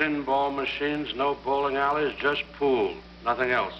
pinball machines, no bowling alleys, just pool, nothing else.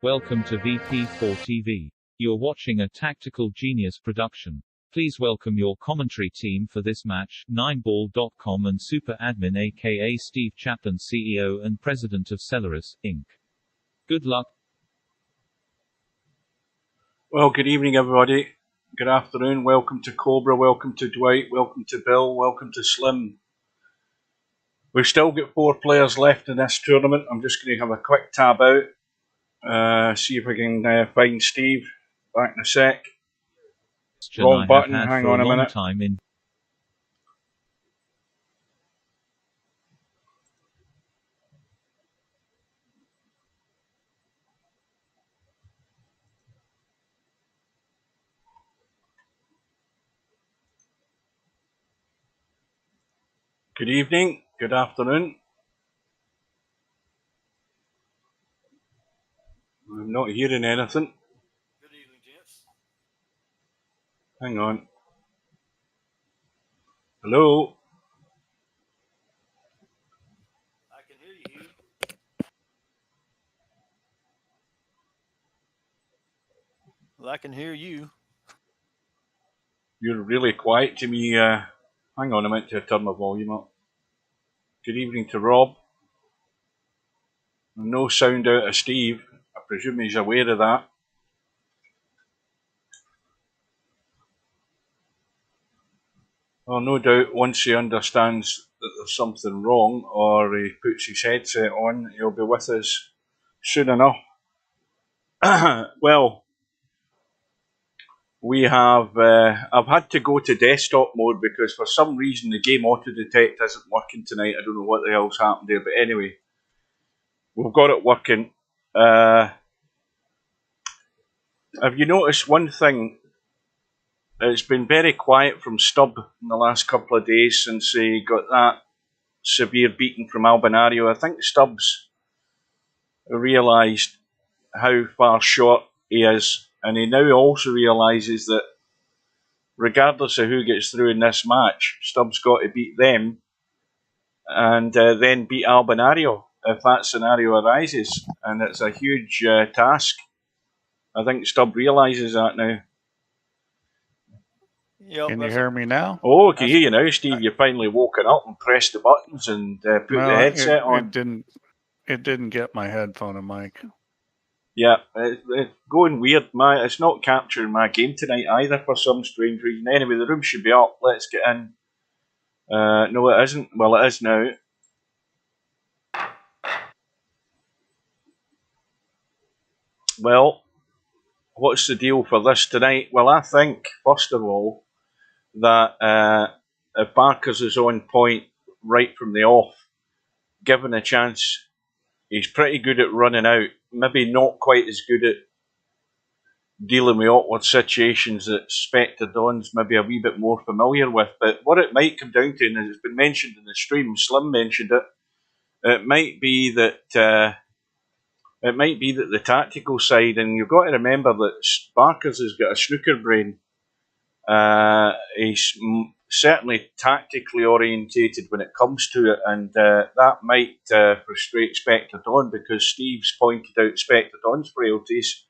Welcome to VP4 TV. You're watching a Tactical Genius production. Please welcome your commentary team for this match, 9ball.com and Super Admin aka Steve Chaplin, CEO and President of Celeris, Inc. Good luck. Well, good evening everybody. Good afternoon. Welcome to Cobra, welcome to Dwight, welcome to Bill, welcome to Slim. We've still got 4 players left in this tournament. I'm just going to have a quick tab out. See if I can find Steve. Back in a sec. Wrong button, hang on a minute. Good evening, good afternoon. I'm not hearing anything. Good evening, gents. Hang on. Hello? I can hear you. Well, I can hear you. You're really quiet to me. Hang on a minute to turn my volume up. Good evening to Rob. No sound out of Steve. I presume he's aware of that. Well, no doubt once he understands that there's something wrong or he puts his headset on, he'll be with us soon enough. Well, we have, I've had to go to desktop mode because for some reason the game auto detect isn't working tonight. I don't know what the hell's happened there, but anyway, we've got it working. Have you noticed one thing? It's been very quiet from Stubb in the last couple of days since he got that severe beating from Albinario. I think Stubbs realised how far short he is, and he now also realises that regardless of who gets through in this match, Stubbs got to beat them and then beat Albinario if that scenario arises, and it's a huge task. I think Stubb realises that now. Yep, can you hear me now? Oh, I can hear you now, Steve. You've finally woken up and pressed the buttons and put the headset on. It didn't get my headphone and mic. Yeah, it's going weird. It's not capturing my game tonight either for some strange reason. Anyway, the room should be up. Let's get in. No, it isn't. Well, it is now. Well, what's the deal for this tonight? Well, I think, first of all, that if Barkers is on point right from the off, given a chance, he's pretty good at running out. Maybe not quite as good at dealing with awkward situations that Spectredawn's maybe a wee bit more familiar with. But what it might come down to, and it's been mentioned in the stream, Slim mentioned it, it might be that the tactical side, and you've got to remember that Barkers has got a snooker brain. He's certainly tactically orientated when it comes to it, and that might frustrate Spectredawn because Steve's pointed out Spectredawn's frailties,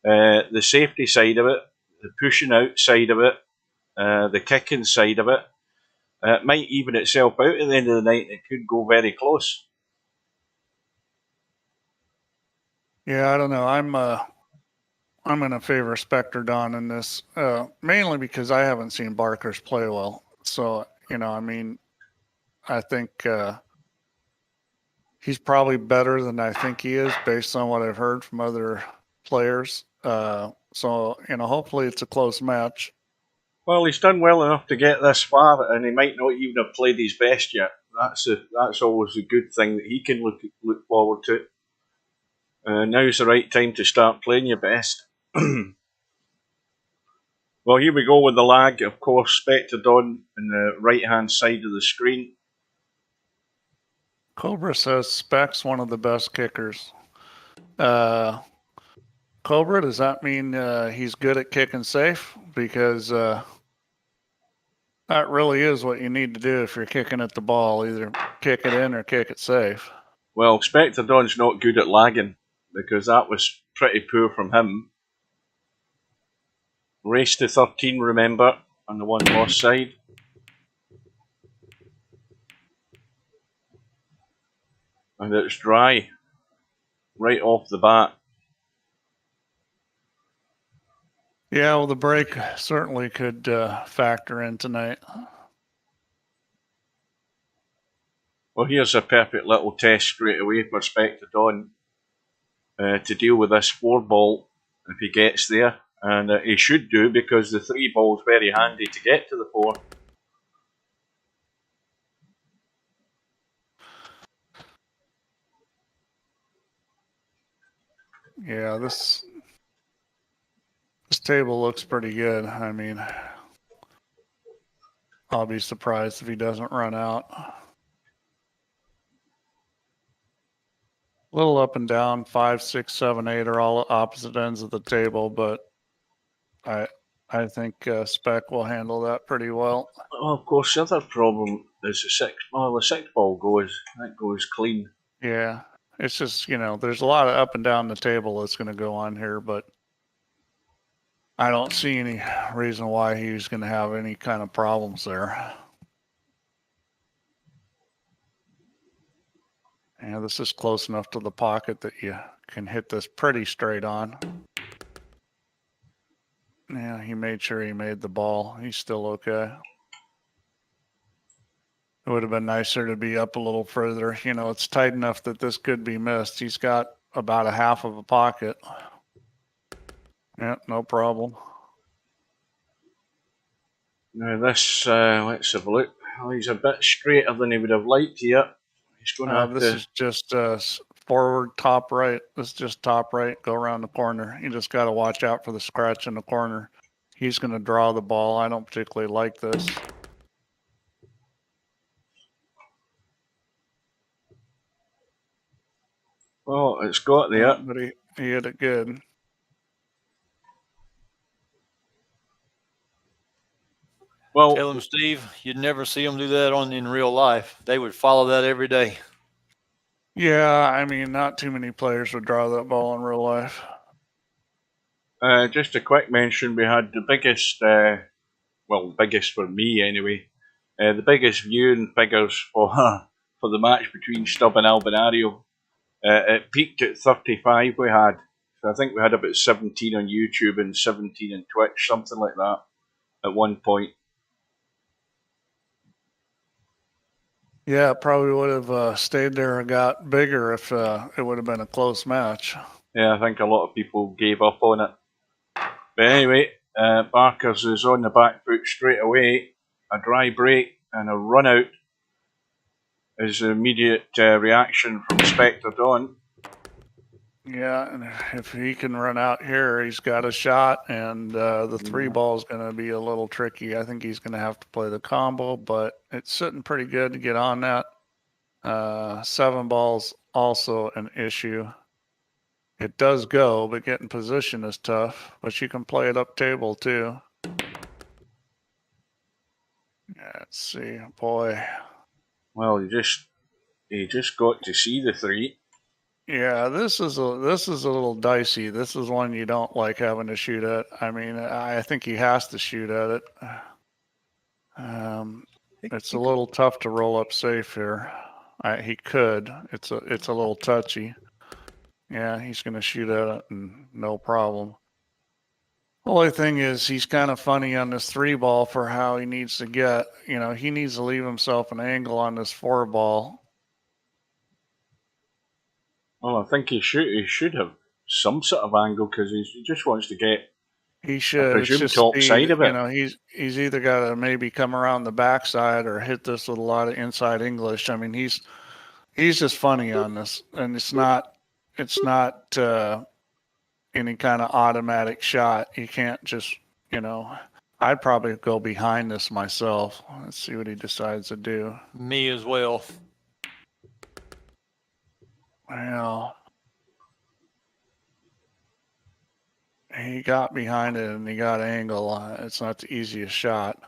the safety side of it, the pushing out side of it, the kicking side of it. It might even itself out at the end of the night. It could go very close. Yeah, I don't know. I'm going to favor Spectredawn in this, mainly because I haven't seen Barkers play well. So, I mean, I think he's probably better than I think he is based on what I've heard from other players. So, hopefully it's a close match. Well, he's done well enough to get this far, and he might not even have played his best yet. That's always a good thing that he can look forward to. Now's the right time to start playing your best. Well, here we go with the lag. Of course, Spectredawn on the right-hand side of the screen. Cobra says Spec's one of the best kickers. Cobra, does that mean he's good at kicking safe? Because that really is what you need to do if you're kicking at the ball. Either kick it in or kick it safe. Well, Spectredawn's not good at lagging, because that was pretty poor from him. Race to 13, remember, on the one loss side. And it's dry right off the bat. Yeah, well, the break certainly could factor in tonight. Well, here's a perfect little test straight away for Spectredawn to deal with this 4-ball if he gets there. And he should do, because the 3-ball is very handy to get to the 4. Yeah, this table looks pretty good. I mean, I'll be surprised if he doesn't run out. A little up and down, 5, 6, 7, 8 are all opposite ends of the table, but I think Spec will handle that pretty well. Well, of course, the other problem is the 6. Well, the 6-ball goes clean. Yeah, it's just, there's a lot of up and down the table that's going to go on here, but I don't see any reason why he's going to have any kind of problems there. Yeah, this is close enough to the pocket that you can hit this pretty straight on. Yeah, he made sure he made the ball. He's still okay. It would have been nicer to be up a little further. It's tight enough that this could be missed. He's got about a half of a pocket. Yeah, no problem. Now this, let's have a look. Well, he's a bit straighter than he would have liked here. He's going to have this is just forward, top right. This is just top right. Go around the corner. You just got to watch out for the scratch in the corner. He's going to draw the ball. I don't particularly like this. Well, it's got there. But he hit it good. Well, Tell him, Steve, you'd never see them do that in real life. They would follow that every day. Yeah, I mean, not too many players would draw that ball in real life. Just a quick mention, we had the biggest, biggest for me anyway, the biggest viewing figures for the match between Stubb and Albinario. It peaked at 35 we had. So I think we had about 17 on YouTube and 17 on Twitch, something like that, at one point. Yeah, it probably would have stayed there and got bigger if it would have been a close match. Yeah, I think a lot of people gave up on it. But anyway, Barkers is on the back foot straight away. A dry break and a run out is the immediate reaction from Spectredawn. Yeah, and if he can run out here, he's got a shot, and the 3-ball is going to be a little tricky. I think he's going to have to play the combo, but it's sitting pretty good to get on that. 7-ball's also an issue. It does go, but getting position is tough. But you can play it up table too. Let's see, boy. Well, you just got to see the 3. Yeah, this is a little dicey. This is one you don't like having to shoot at. I mean, I think he has to shoot at it. It's a little tough to roll up safe here. He could. It's a little touchy. Yeah, he's going to shoot at it and no problem. Only thing is he's kind of funny on this 3-ball for how he needs to get. He needs to leave himself an angle on this 4-ball. Well, I think he should have some sort of angle, because he just wants to get He should. It's presume just top speed. side of it. He's either got to maybe come around the backside or hit this with a lot of inside English. I mean, he's just funny on this, and it's not any kind of automatic shot. You can't just, I'd probably go behind this myself. Let's see what he decides to do. Me as well. Well, he got behind it and he got angle. It's not the easiest shot.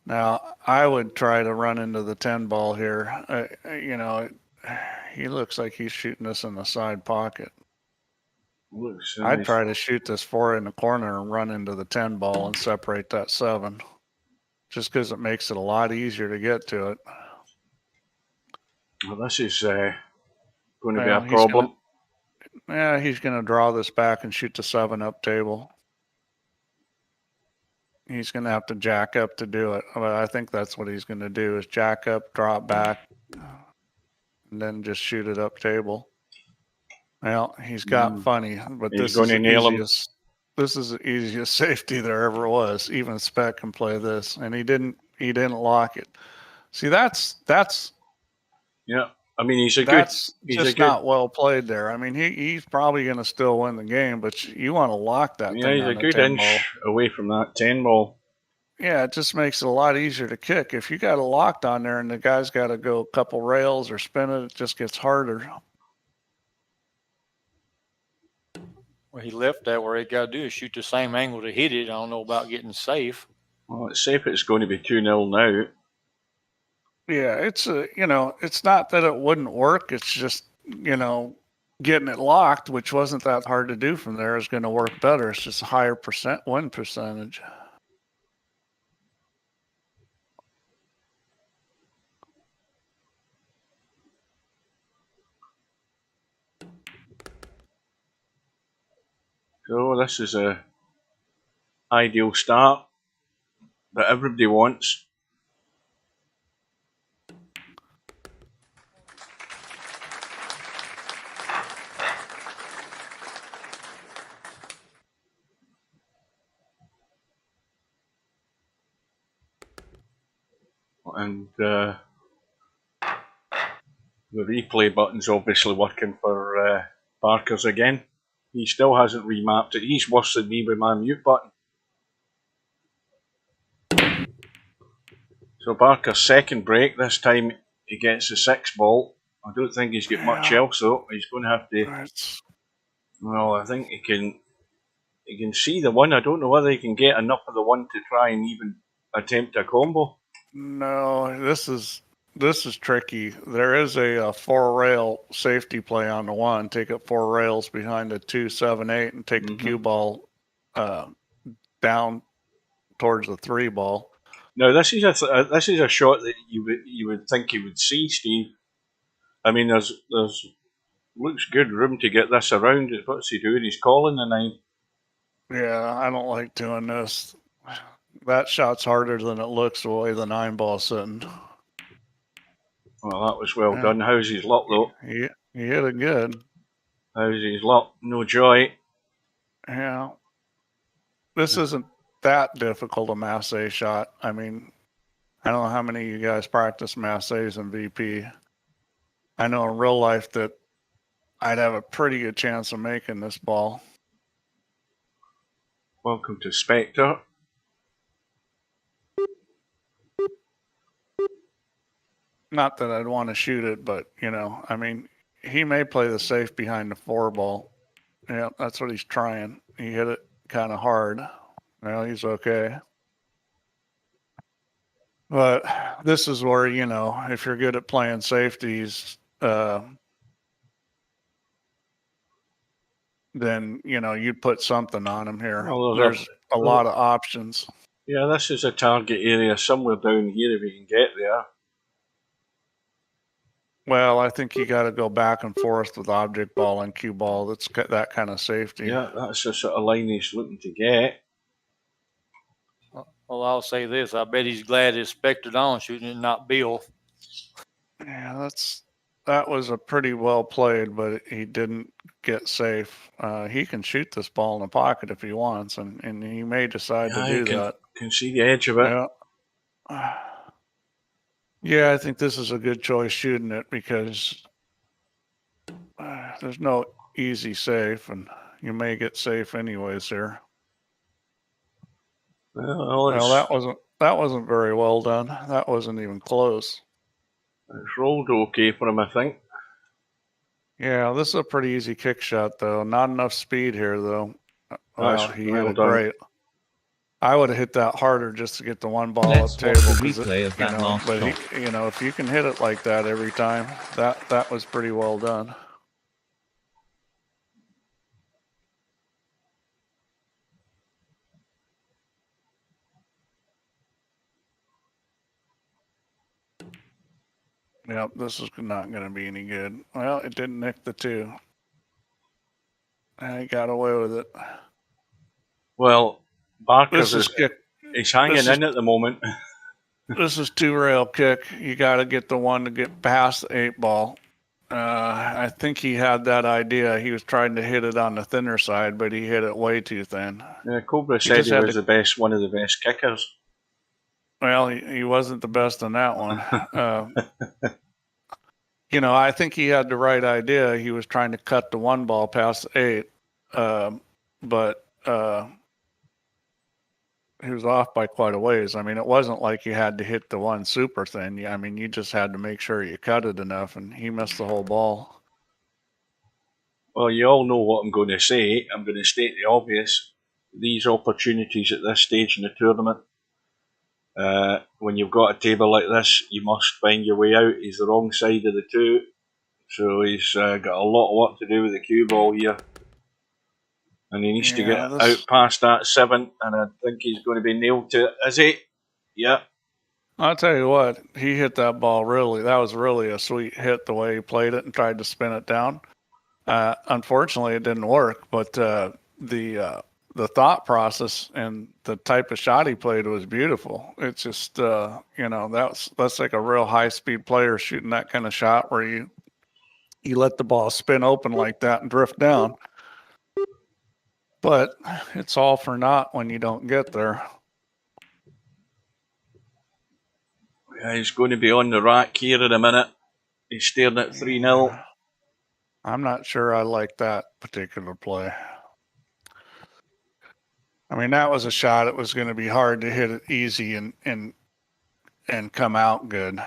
Now, I would try to run into the 10 ball here. He looks like he's shooting this in the side pocket. I'd try to shoot this 4 in the corner and run into the 10 ball and separate that 7. Just because it makes it a lot easier to get to it. Well, this is going to be a problem. He's going to draw this back and shoot the 7 up table. He's going to have to jack up to do it. But I think that's what he's going to do is jack up, drop back, and then just shoot it up table. Well, he's got funny, but this is the easiest safety there ever was. Even Spec can play this, and he didn't lock it. See, that's yeah. I mean, he's not well played there. I mean, he's probably going to still win the game, but you want to lock that thing. Yeah, he's a good inch away from that 10 ball. Yeah, it just makes it a lot easier to kick. If you got it locked on there and the guy's got to go a couple rails or spin it, it just gets harder. Well, he left that where he got to do is shoot the same angle to hit it. I don't know about getting safe. Well, it's safe. It's going to be 2-0 now. Yeah, it's it's not that it wouldn't work. It's just, getting it locked, which wasn't that hard to do from there, is going to work better. It's just a higher win percentage. So this is a ideal start that everybody wants. And the replay button's obviously working for Barkers again. He still hasn't remapped it. He's worse than me with my mute button. So Barker's second break. This time he gets the 6 ball. I don't think he's got much else though. He's going to have to. Well, I think he can see the 1. I don't know whether he can get enough of the 1 to try and even attempt a combo. No, this is tricky. There is a 4-rail safety play on the 1. Take up 4 rails behind the 2, 7, 8, and take the cue ball down towards the 3 ball. No, this is a shot that you would think you would see, Steve. I mean, there's looks good room to get this around. What's he doing? He's calling the 9. Yeah, I don't like doing this. That shot's harder than it looks the way the 9 ball's sitting. Well, that was well done. How's his luck, though? He hit it good. How's his luck? No joy. Yeah. This isn't that difficult a masse shot. I mean, I don't know how many of you guys practice masses in VP. I know in real life that I'd have a pretty good chance of making this ball. Welcome to Spectre. Not that I'd want to shoot it, but, I mean, he may play the safe behind the 4 ball. Yeah, that's what he's trying. He hit it kind of hard. Well, he's okay. But this is where, if you're good at playing safeties, then, you'd put something on him here. Well, there's a lot of options. Yeah, this is a target area somewhere down here if we can get there. Well, I think you got to go back and forth with object ball and cue ball. That's that kind of safety. Yeah, that's the sort of line he's looking to get. Well, I'll say this. I bet he's glad it's Spectredawn shooting it, not Bill. Yeah, that's that was a pretty well played, but he didn't get safe. He can shoot this ball in the pocket if he wants, and he may decide to do that. Can see the edge of it. Yeah. Yeah, I think this is a good choice shooting it because there's no easy safe, and you may get safe anyways here. Well, that wasn't very well done. That wasn't even close. It's rolled okay for him, I think. Yeah, this is a pretty easy kick shot, though. Not enough speed here, though. Well, he hit it great. I would have hit that harder just to get the one ball Let's up table. watch the replay of that last but shot. If you can hit it like that every time, that was pretty well done. Yep, this is not going to be any good. Well, it didn't nick the 2. I got away with it. Well, Barkers he's hanging in at the moment. This is 2-rail kick. You got to get the one to get past the 8 ball. I think he had that idea. He was trying to hit it on the thinner side, but he hit it way too thin. Yeah, Cobra said he was one of the best kickers. Well, he wasn't the best in that one. I think he had the right idea. He was trying to cut the 1 ball past the 8, but he was off by quite a ways. I mean, it wasn't like you had to hit the 1 super thin. I mean, you just had to make sure you cut it enough, and he missed the whole ball. Well, you all know what I'm going to say. I'm going to state the obvious. These opportunities at this stage in the tournament, when you've got a table like this, you must find your way out. He's the wrong side of the 2, so he's got a lot of work to do with the cue ball here. And he needs to get out past that 7, and I think he's going to be nailed to it. Is he? Yeah. I'll tell you what, he hit that ball really. That was really a sweet hit the way he played it and tried to spin it down. Unfortunately, it didn't work, but the thought process and the type of shot he played was beautiful. It's just, that's like a real high-speed player shooting that kind of shot where you let the ball spin open like that and drift down. But it's all for naught when you don't get there. Yeah, he's going to be on the rack here in a minute. He's staring at 3-0. I'm not sure I like that particular play. I mean, that was a shot. It was going to be hard to hit it easy and come out good.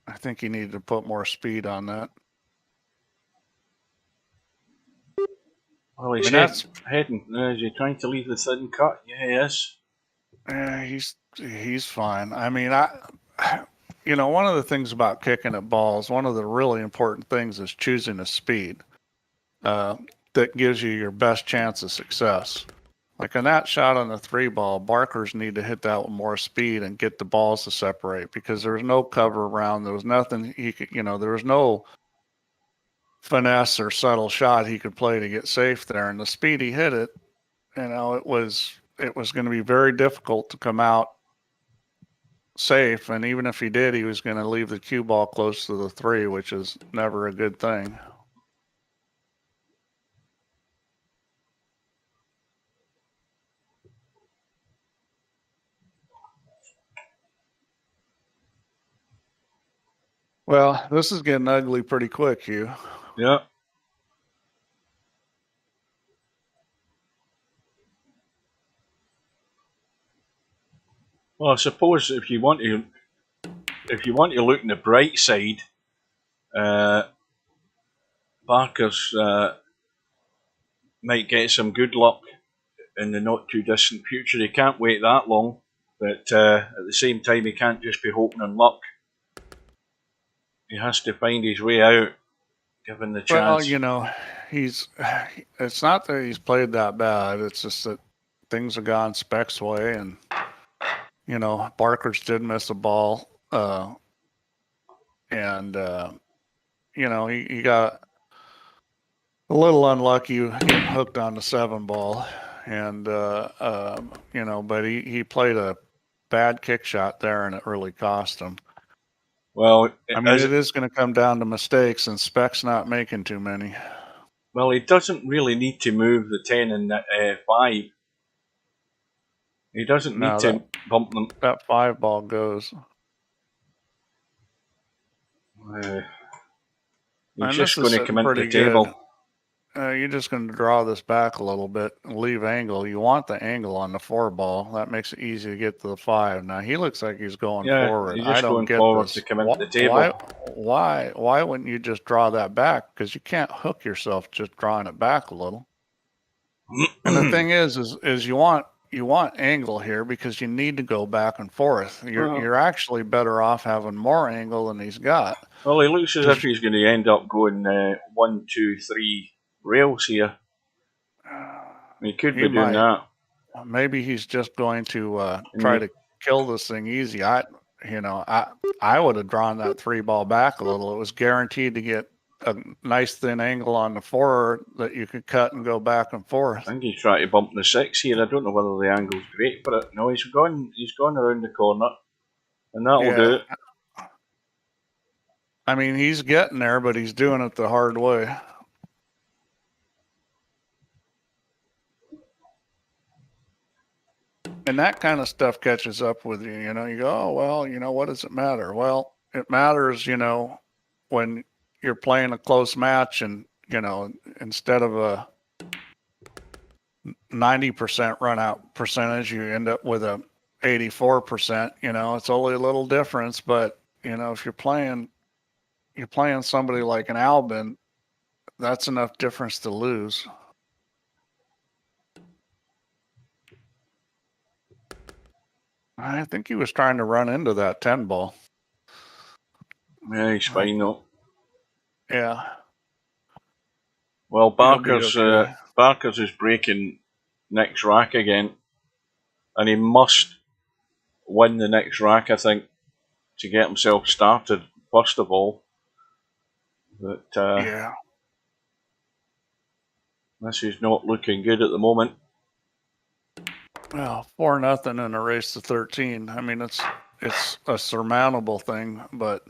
I think he needed to put more speed on that. Well, he's heading. Is he trying to leave the thin cut? Yeah, he is. Yeah, he's fine. I mean, one of the things about kicking at balls, one of the really important things is choosing a speed that gives you your best chance of success. Like in that shot on the 3 ball, Barkers need to hit that with more speed and get the balls to separate because there was no cover around. There was nothing he could, there was no finesse or subtle shot he could play to get safe there. And the speed he hit it, it was going to be very difficult to come out safe. And even if he did, he was going to leave the cue ball close to the 3, which is never a good thing. Well, this is getting ugly pretty quick, Hugh. Yeah. Well, I suppose if you want to look on the bright side, Barkers might get some good luck in the not too distant future. He can't wait that long, but at the same time, he can't just be hoping on luck. He has to find his way out, given the chance. Well, it's not that he's played that bad. It's just that things have gone Spec's way, and Barkers did miss a ball, and he got a little unlucky getting hooked on the 7 ball, and but he played a bad kick shot there, and it really cost him. Well, I mean, it is going to come down to mistakes, and Spec's not making too many. Well, he doesn't really need to move the 10 and 5. He doesn't need to bump them. That 5 ball goes. He's just going to come into the table. You're just going to draw this back a little bit and leave angle. You want the angle on the 4 ball. That makes it easy to get to the 5. Now he looks like he's going forward. He's just I don't going get forward this. to come into the table. Why wouldn't you just draw that back? Because you can't hook yourself just drawing it back a little. And the thing is you want angle here because you need to go back and forth. You're actually better off having more angle than he's got. Well, he looks as if he's going to end up going 1, 2, 3 rails here. He could be doing that. Maybe he's just going to try to kill this thing easy. I would have drawn that 3 ball back a little. It was guaranteed to get a nice thin angle on the 4 that you could cut and go back and forth. I think he's trying to bump the 6 here. I don't know whether the angle's great for it. No, he's gone around the corner, and that'll do it. I mean, he's getting there, but he's doing it the hard way. And that kind of stuff catches up with you. You know, you go, oh, well, what does it matter? Well, it matters, when you're playing a close match and, instead of a 90% run out percentage, you end up with a 84%. It's only a little difference, but, if you're playing somebody like an Albin, that's enough difference to lose. I think he was trying to run into that 10 ball. Yeah, he's fine though. Yeah. Well, Barkers is breaking next rack again, and he must win the next rack, I think, to get himself started. First of all, but this is not looking good at the moment. Well, 4-0 in a race to 13. I mean, it's a surmountable thing, but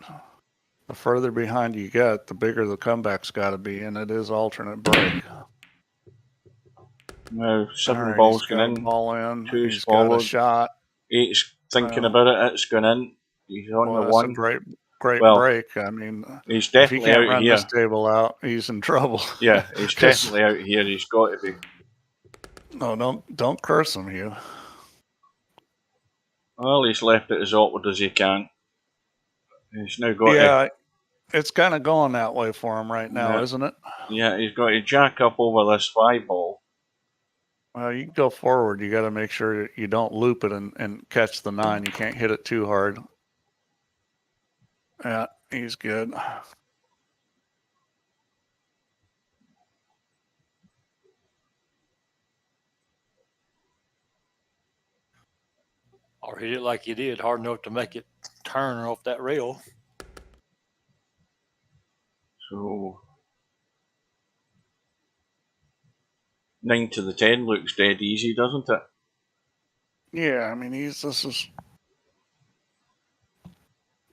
the further behind you get, the bigger the comeback's got to be, and it is alternate break. Now 7 balls going in, ball in. 2's got forward, a shot. 8's thinking about it. It's going in. He's on the 1. A great break. I mean, he's definitely if he can't out run here. this table out, he's in trouble. Yeah, he's definitely out here. He's got to be. No, don't curse him, Hugh. Well, he's left it as awkward as he can. He's now got it's kind of going that way for him right now, isn't it? Yeah, he's got to jack up over this 5 ball. Well, you can go forward. You got to make sure you don't loop it and catch the 9. You can't hit it too hard. Yeah, he's good. Or hit it like you did, hard enough to make it turn off that rail. So 9 to the 10 looks dead easy, doesn't it? Yeah, I mean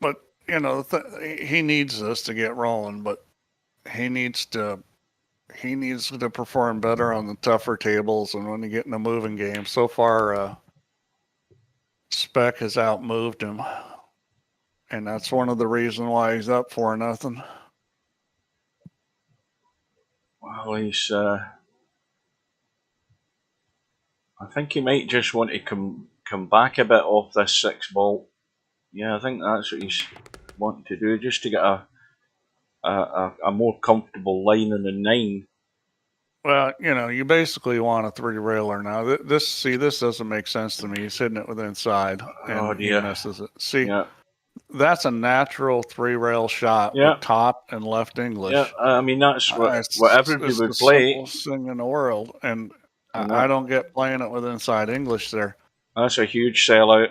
but he needs this to get rolling, but he needs to perform better on the tougher tables and when you get in a moving game. So far, Spec has outmoved him, and that's one of the reasons why he's up 4-0. Well, he's. I think he might just want to come back a bit off this 6 ball. Yeah, I think that's what he's wanting to do, just to get a more comfortable line in the 9. Well, you basically want a 3 railer now. This doesn't make sense to me. He's hitting it with inside, and he misses it. See, that's a natural 3 rail shot with top and left English. Yeah, I mean that's what everybody would play. Simplest thing in the world, and I don't get playing it with inside English there. That's a huge sellout.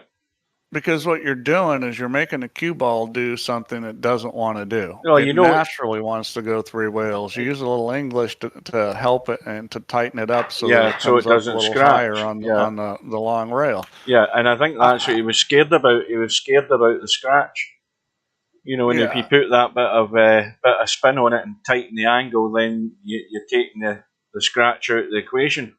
Because what you're doing is you're making a cue ball do something it doesn't want to do. Well, it naturally wants to go 3 whales. You use a little English to help it and to tighten it up so that it comes up a little higher on the long rail. Yeah, and I think that's what he was scared about. He was scared about the scratch. You know, and if you put that bit of spin on it and tighten the angle, then you're taking the scratch out of the equation.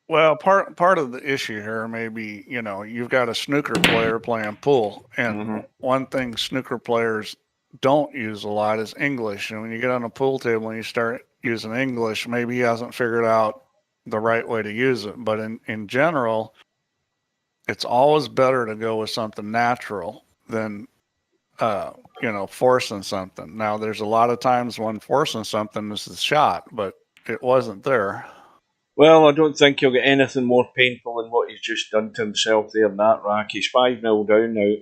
Well, part of the issue here may be, you know, you've got a snooker player playing pool, and one thing snooker players don't use a lot is English. And when you get on a pool table and you start using English, maybe he hasn't figured out the right way to use it. But in general, it's always better to go with something natural than you know, forcing something. Now, there's a lot of times when forcing something is the shot, but it wasn't there. Well, I don't think he'll get anything more painful than what he's just done to himself there in that rack. He's 5-0 down now.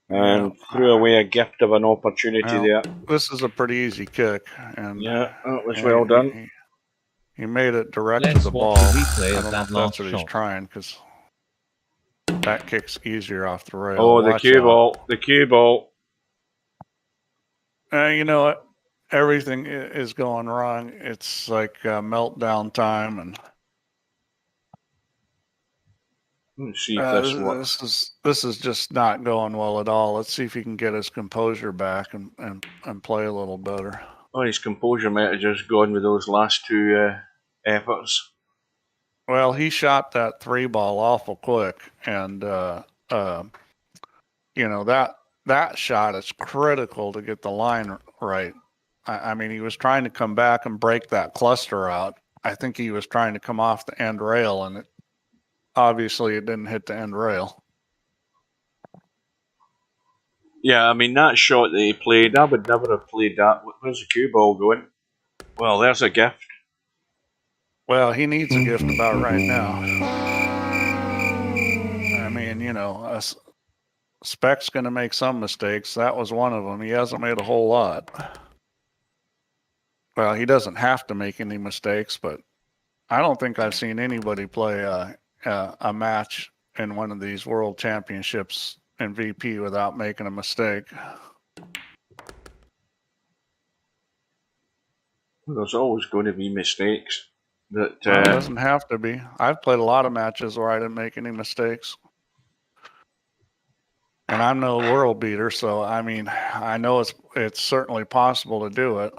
And threw away a gift of an opportunity there. This is a pretty easy kick. And yeah, that was well done. He made it direct Let's to the ball. watch the replay I of don't know that if last that's what shot. he's trying, because that kick's easier off the rail. Oh, the Watch cue out. ball. The cue ball. You know what? Everything is going wrong. It's like meltdown time, and let's see if this works. This is just not going well at all. Let's see if he can get his composure back and play a little better. Oh, his composure might have just gone with those last two efforts. Well, he shot that 3 ball awful quick, and you know, that shot is critical to get the line right. I mean, he was trying to come back and break that cluster out. I think he was trying to come off the end rail, and obviously it didn't hit the end rail. Yeah, I mean, that shot that he played, I would never have played that. Where's the cue ball going? Well, there's a gift. Well, he needs a gift about right now. I mean, you know, Spec's going to make some mistakes. That was one of them. He hasn't made a whole lot. Well, he doesn't have to make any mistakes, but I don't think I've seen anybody play a match in one of these world championships in VP without making a mistake. There's always going to be mistakes. That Well, it doesn't have to be. I've played a lot of matches where I didn't make any mistakes. And I'm no world beater, so I mean, I know it's certainly possible to do it.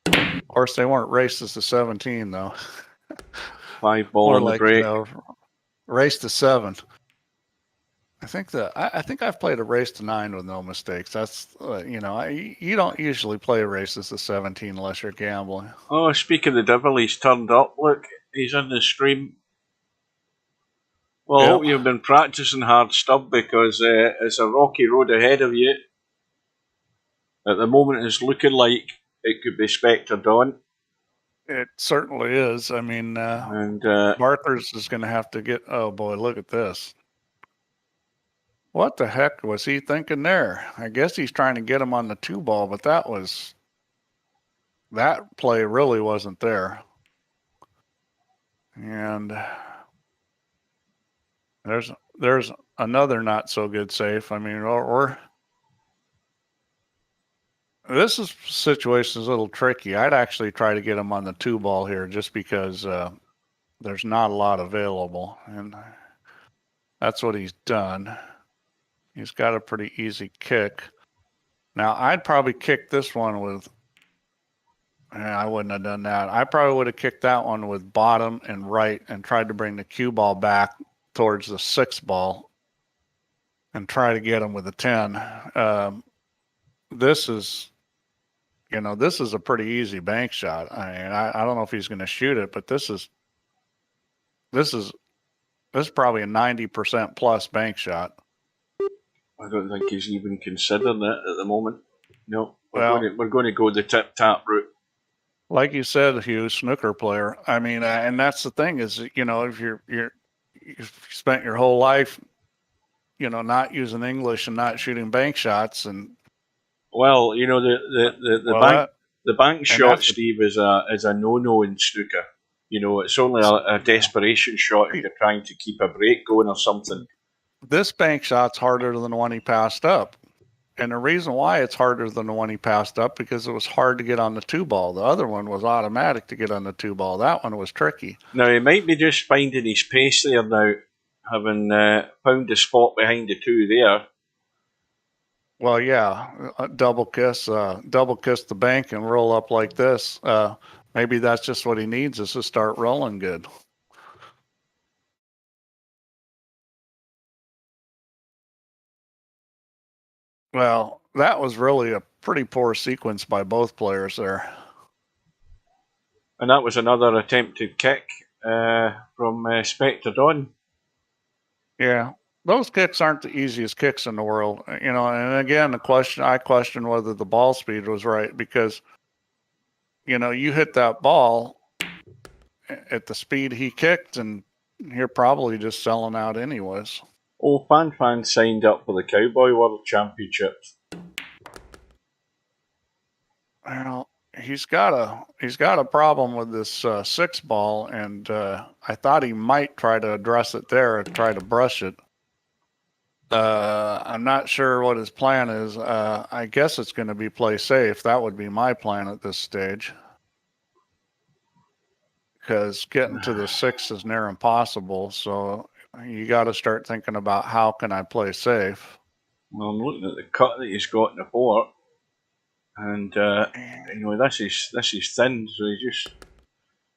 Of course, they weren't races to 17, though. 5 ball on the break. You know, race to 7. I think I've played a race to 9 with no mistakes. That's you know, you don't usually play races to 17 unless you're gambling. Oh, speaking of the devil, he's turned up. Look, he's in the stream. Well, I hope you've been practicing hard stuff, because it's a rocky road ahead of you. At the moment, it's looking like it could be Spectredawn. It certainly is. I mean, Barkers is going to have to get. Oh boy, look at this! What the heck was he thinking there? I guess he's trying to get him on the 2 ball, but that play really wasn't there. And there's another not so good safe. I mean, this situation is a little tricky. I'd actually try to get him on the 2 ball here, just because there's not a lot available, and that's what he's done. He's got a pretty easy kick. Now, I'd probably kick this one with. I wouldn't have done that. I probably would have kicked that one with bottom and right, and tried to bring the cue ball back towards the 6 ball and try to get him with a 10. This is a pretty easy bank shot. I mean, I don't know if he's going to shoot it, but this is probably a 90% plus bank shot. I don't think he's even considering it at the moment. No, we're going to go the tip-tap route. Like you said, Hugh, snooker player. I mean, and that's the thing is, you know, if you've spent your whole life, you know, not using English and not shooting bank shots, and well, you know, the bank shot, Steve, is a no-no in snooker. You know, it's only a desperation shot if you're trying to keep a break going or something. This bank shot's harder than the one he passed up. And the reason why it's harder than the one he passed up, because it was hard to get on the 2 ball. The other one was automatic to get on the 2 ball. That one was tricky. Now, he might be just finding his pace there now, having found the spot behind the 2 there. Well, yeah, double kiss the bank and roll up like this. Maybe that's just what he needs is to start rolling good. Well, that was really a pretty poor sequence by both players there. And that was another attempted kick from Spectredawn. Yeah, those kicks aren't the easiest kicks in the world, you know. And again, I question whether the ball speed was right because, you know, you hit that ball at the speed he kicked, and you're probably just selling out anyways. Oh, Fan signed up for the Cowboy World Championships. Well, he's got a problem with this 6 ball, and I thought he might try to address it there and try to brush it. I'm not sure what his plan is. I guess it's going to be play safe. That would be my plan at this stage. Because getting to the 6 is near impossible. So you got to start thinking about how can I play safe. Well, I'm looking at the cut that he's got in the 4, and you know this is thin. So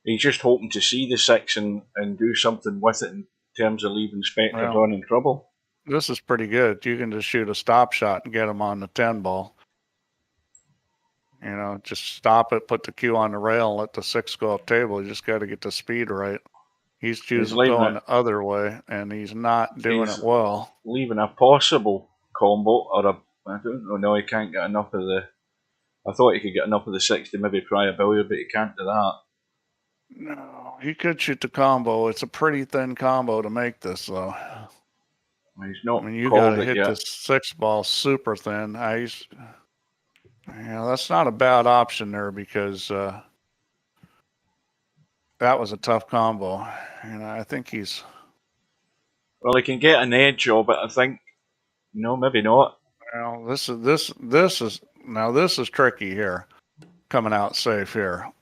he's just hoping to see the 6 and do something with it in terms of leaving Spectredawn in trouble. This is pretty good. You can just shoot a stop shot and get him on the 10 ball. You know, just stop it, put the cue on the rail, and let the 6 go up table. You just got to get the speed right. He's choosing going the other way, and he's not doing it well. Leaving a possible combo, or I don't know. No, he can't get enough of the. I thought he could get enough of the 6 to maybe try a billiard, but he can't do that. No, he could shoot the combo. It's a pretty thin combo to make this, though. He's not. I mean, you got to hit the 6 ball super thin. Yeah, that's not a bad option there because that was a tough combo. And I think he's. Well, he can get an edge of it, I think. No, maybe not. Well, this is tricky here. Coming out safe here.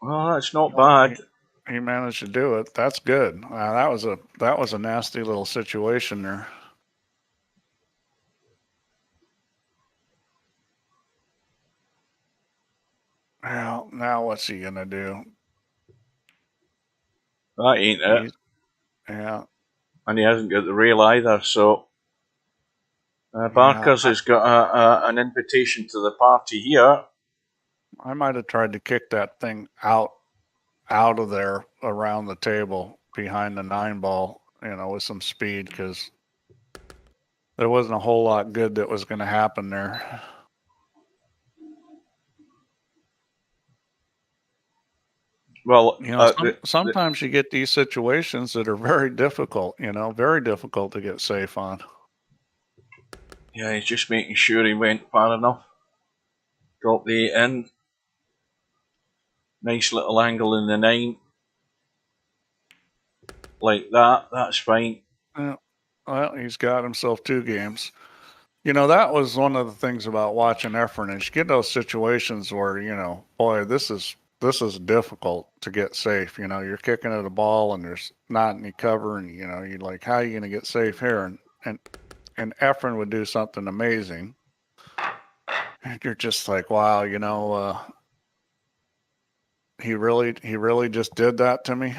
Well, that's not bad. He managed to do it. That's good. That was a nasty little situation there. Well, now what's he gonna do? That ain't it. Yeah. And he hasn't got the rail either, so Barkers has got an invitation to the party here. I might have tried to kick that thing out of there around the table behind the 9 ball, you know, with some speed because there wasn't a whole lot good that was going to happen there. Well, you know, sometimes you get these situations that are very difficult, you know, very difficult to get safe on. Yeah, he's just making sure he went far enough. Drop the 8 in. Nice little angle in the 9. Like that, that's fine. Yeah. Well, he's got himself 2 games. You know, that was one of the things about watching Efren is you get those situations where, you know, boy, this is difficult to get safe. You know, you're kicking at a ball and there's not any cover, and you know, you're like, how are you going to get safe here? And Efren would do something amazing. And you're just like, wow, you know, he really just did that to me.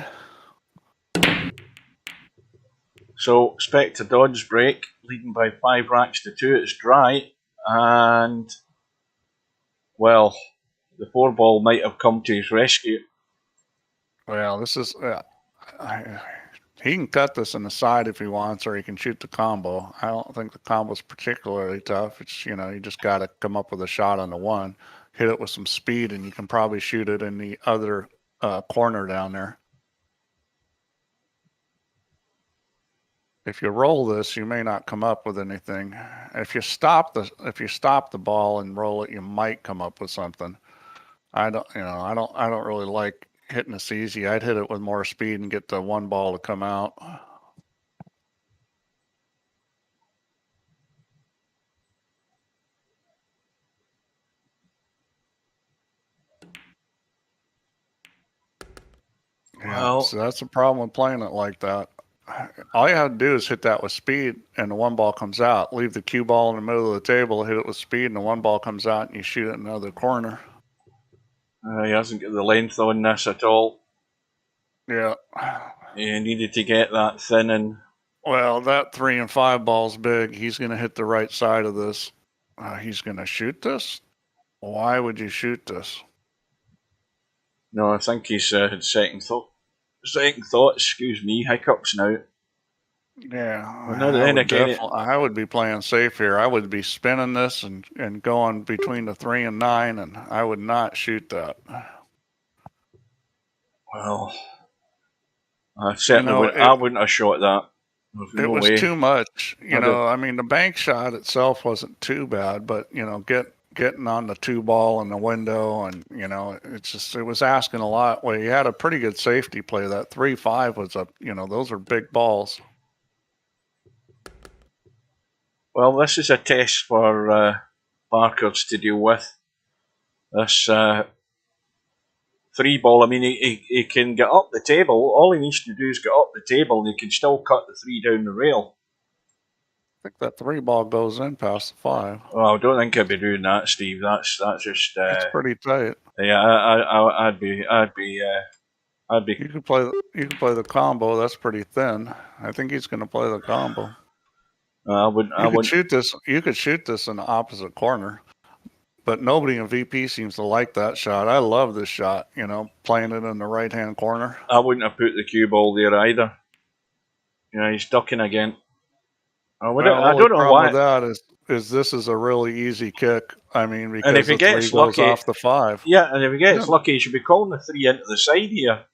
So Spectredawn's break, leading by 5 racks to 2. It's dry, and well, the 4 ball might have come to his rescue. Well, this is he can cut this in the side if he wants, or he can shoot the combo. I don't think the combo's particularly tough. It's, you know, you just got to come up with a shot on the 1, hit it with some speed, and you can probably shoot it in the other corner down there. If you roll this, you may not come up with anything. If you stop the ball and roll it, you might come up with something. I don't really like hitting this easy. I'd hit it with more speed and get the 1 ball to come out. Yeah, well, so that's the problem with playing it like that. all you have to do is hit that with speed, and the one ball comes out. Leave the cue ball in the middle of the table, hit it with speed, and the one ball comes out, and you shoot it in the other corner. He hasn't got the length on this at all. Yeah. He needed to get that thin and. Well, that 3 and 5 ball's big. He's going to hit the right side of this. He's going to shoot this? Why would you shoot this? No, I think he's had second thoughts, excuse me, hiccups now. Yeah, Well, then again, I would be playing safe here. I would be spinning this and going between the 3 and 9, and I would not shoot that. Well, I certainly I wouldn't have shot that. It was too much. I mean, the bank shot itself wasn't too bad, but, getting on the 2 ball in the window, and, it was asking a lot. Well, you had a pretty good safety play. That 3-5 was those are big balls. Well, this is a test for Barkers to deal with. This 3 ball, I mean, he can get up the table. All he needs to do is get up the table, and he can still cut the 3 down the rail. I think that 3 ball goes in past the 5. Well, I don't think I'd be doing that, Steve. That's just. It's pretty tight. Yeah, I'd be. You could play the combo. That's pretty thin. I think he's going to play the combo. You could shoot this in the opposite corner, but nobody in VP seems to like that shot. I love this shot. Playing it in the right hand corner. I wouldn't have put the cue ball there either. He's ducking again. I don't know why. With that is this is a really easy kick. I mean, because if he gets 3 goes off the 5. Yeah, and if he gets lucky, he should be calling the 3 into the side here.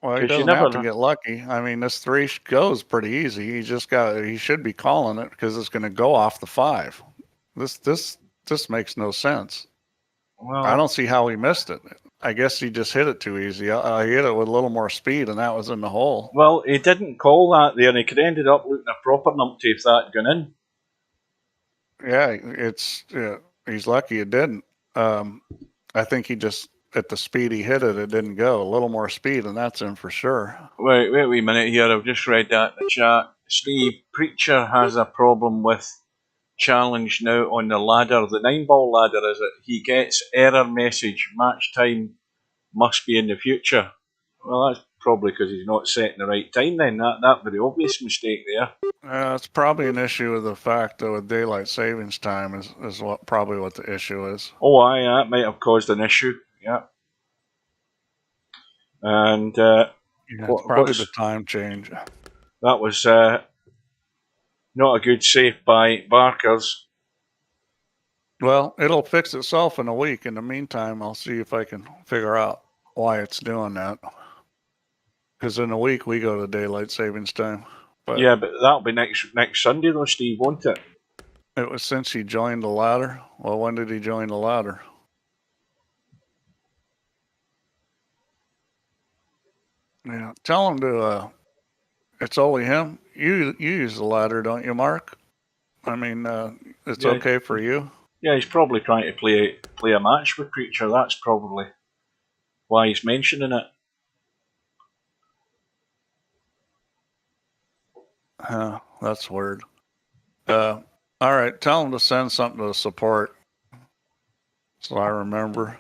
Well, he doesn't have to get lucky. I mean, this 3 goes pretty easy. He should be calling it because it's going to go off the 5. This makes no sense. Well, I don't see how he missed it. I guess he just hit it too easy. I hit it with a little more speed, and that was in the hole. Well, he didn't call that there, and he could have ended up looking a proper numpty if that had gone in. Yeah, he's lucky it didn't. I think he just, at the speed he hit it, it didn't go. A little more speed, and that's in for sure. Wait a minute here. I've just read that in the chat. Steve, Preacher has a problem with challenge now on the ladder. The 9-ball ladder, is it? He gets error message. Match time must be in the future. Well, that's probably because he's not setting the right time then. That very obvious mistake there. It's probably an issue with the fact that with daylight savings time is probably what the issue is. Oh, aye, that might have caused an issue. Yeah. And it's probably the time change. That was not a good save by Barkers. Well, it'll fix itself in a week. In the meantime, I'll see if I can figure out why it's doing that. Because in a week we go to daylight savings time. But yeah, but that'll be next Sunday though, Steve, won't it? It was since he joined the ladder. Well, when did he join the ladder? Yeah, tell him to. It's only him. You use the ladder, don't you, Mark? I mean, it's okay for you. Yeah, he's probably trying to play a match with Preacher. That's probably why he's mentioning it. That's weird. All right, tell him to send something to support, so I remember.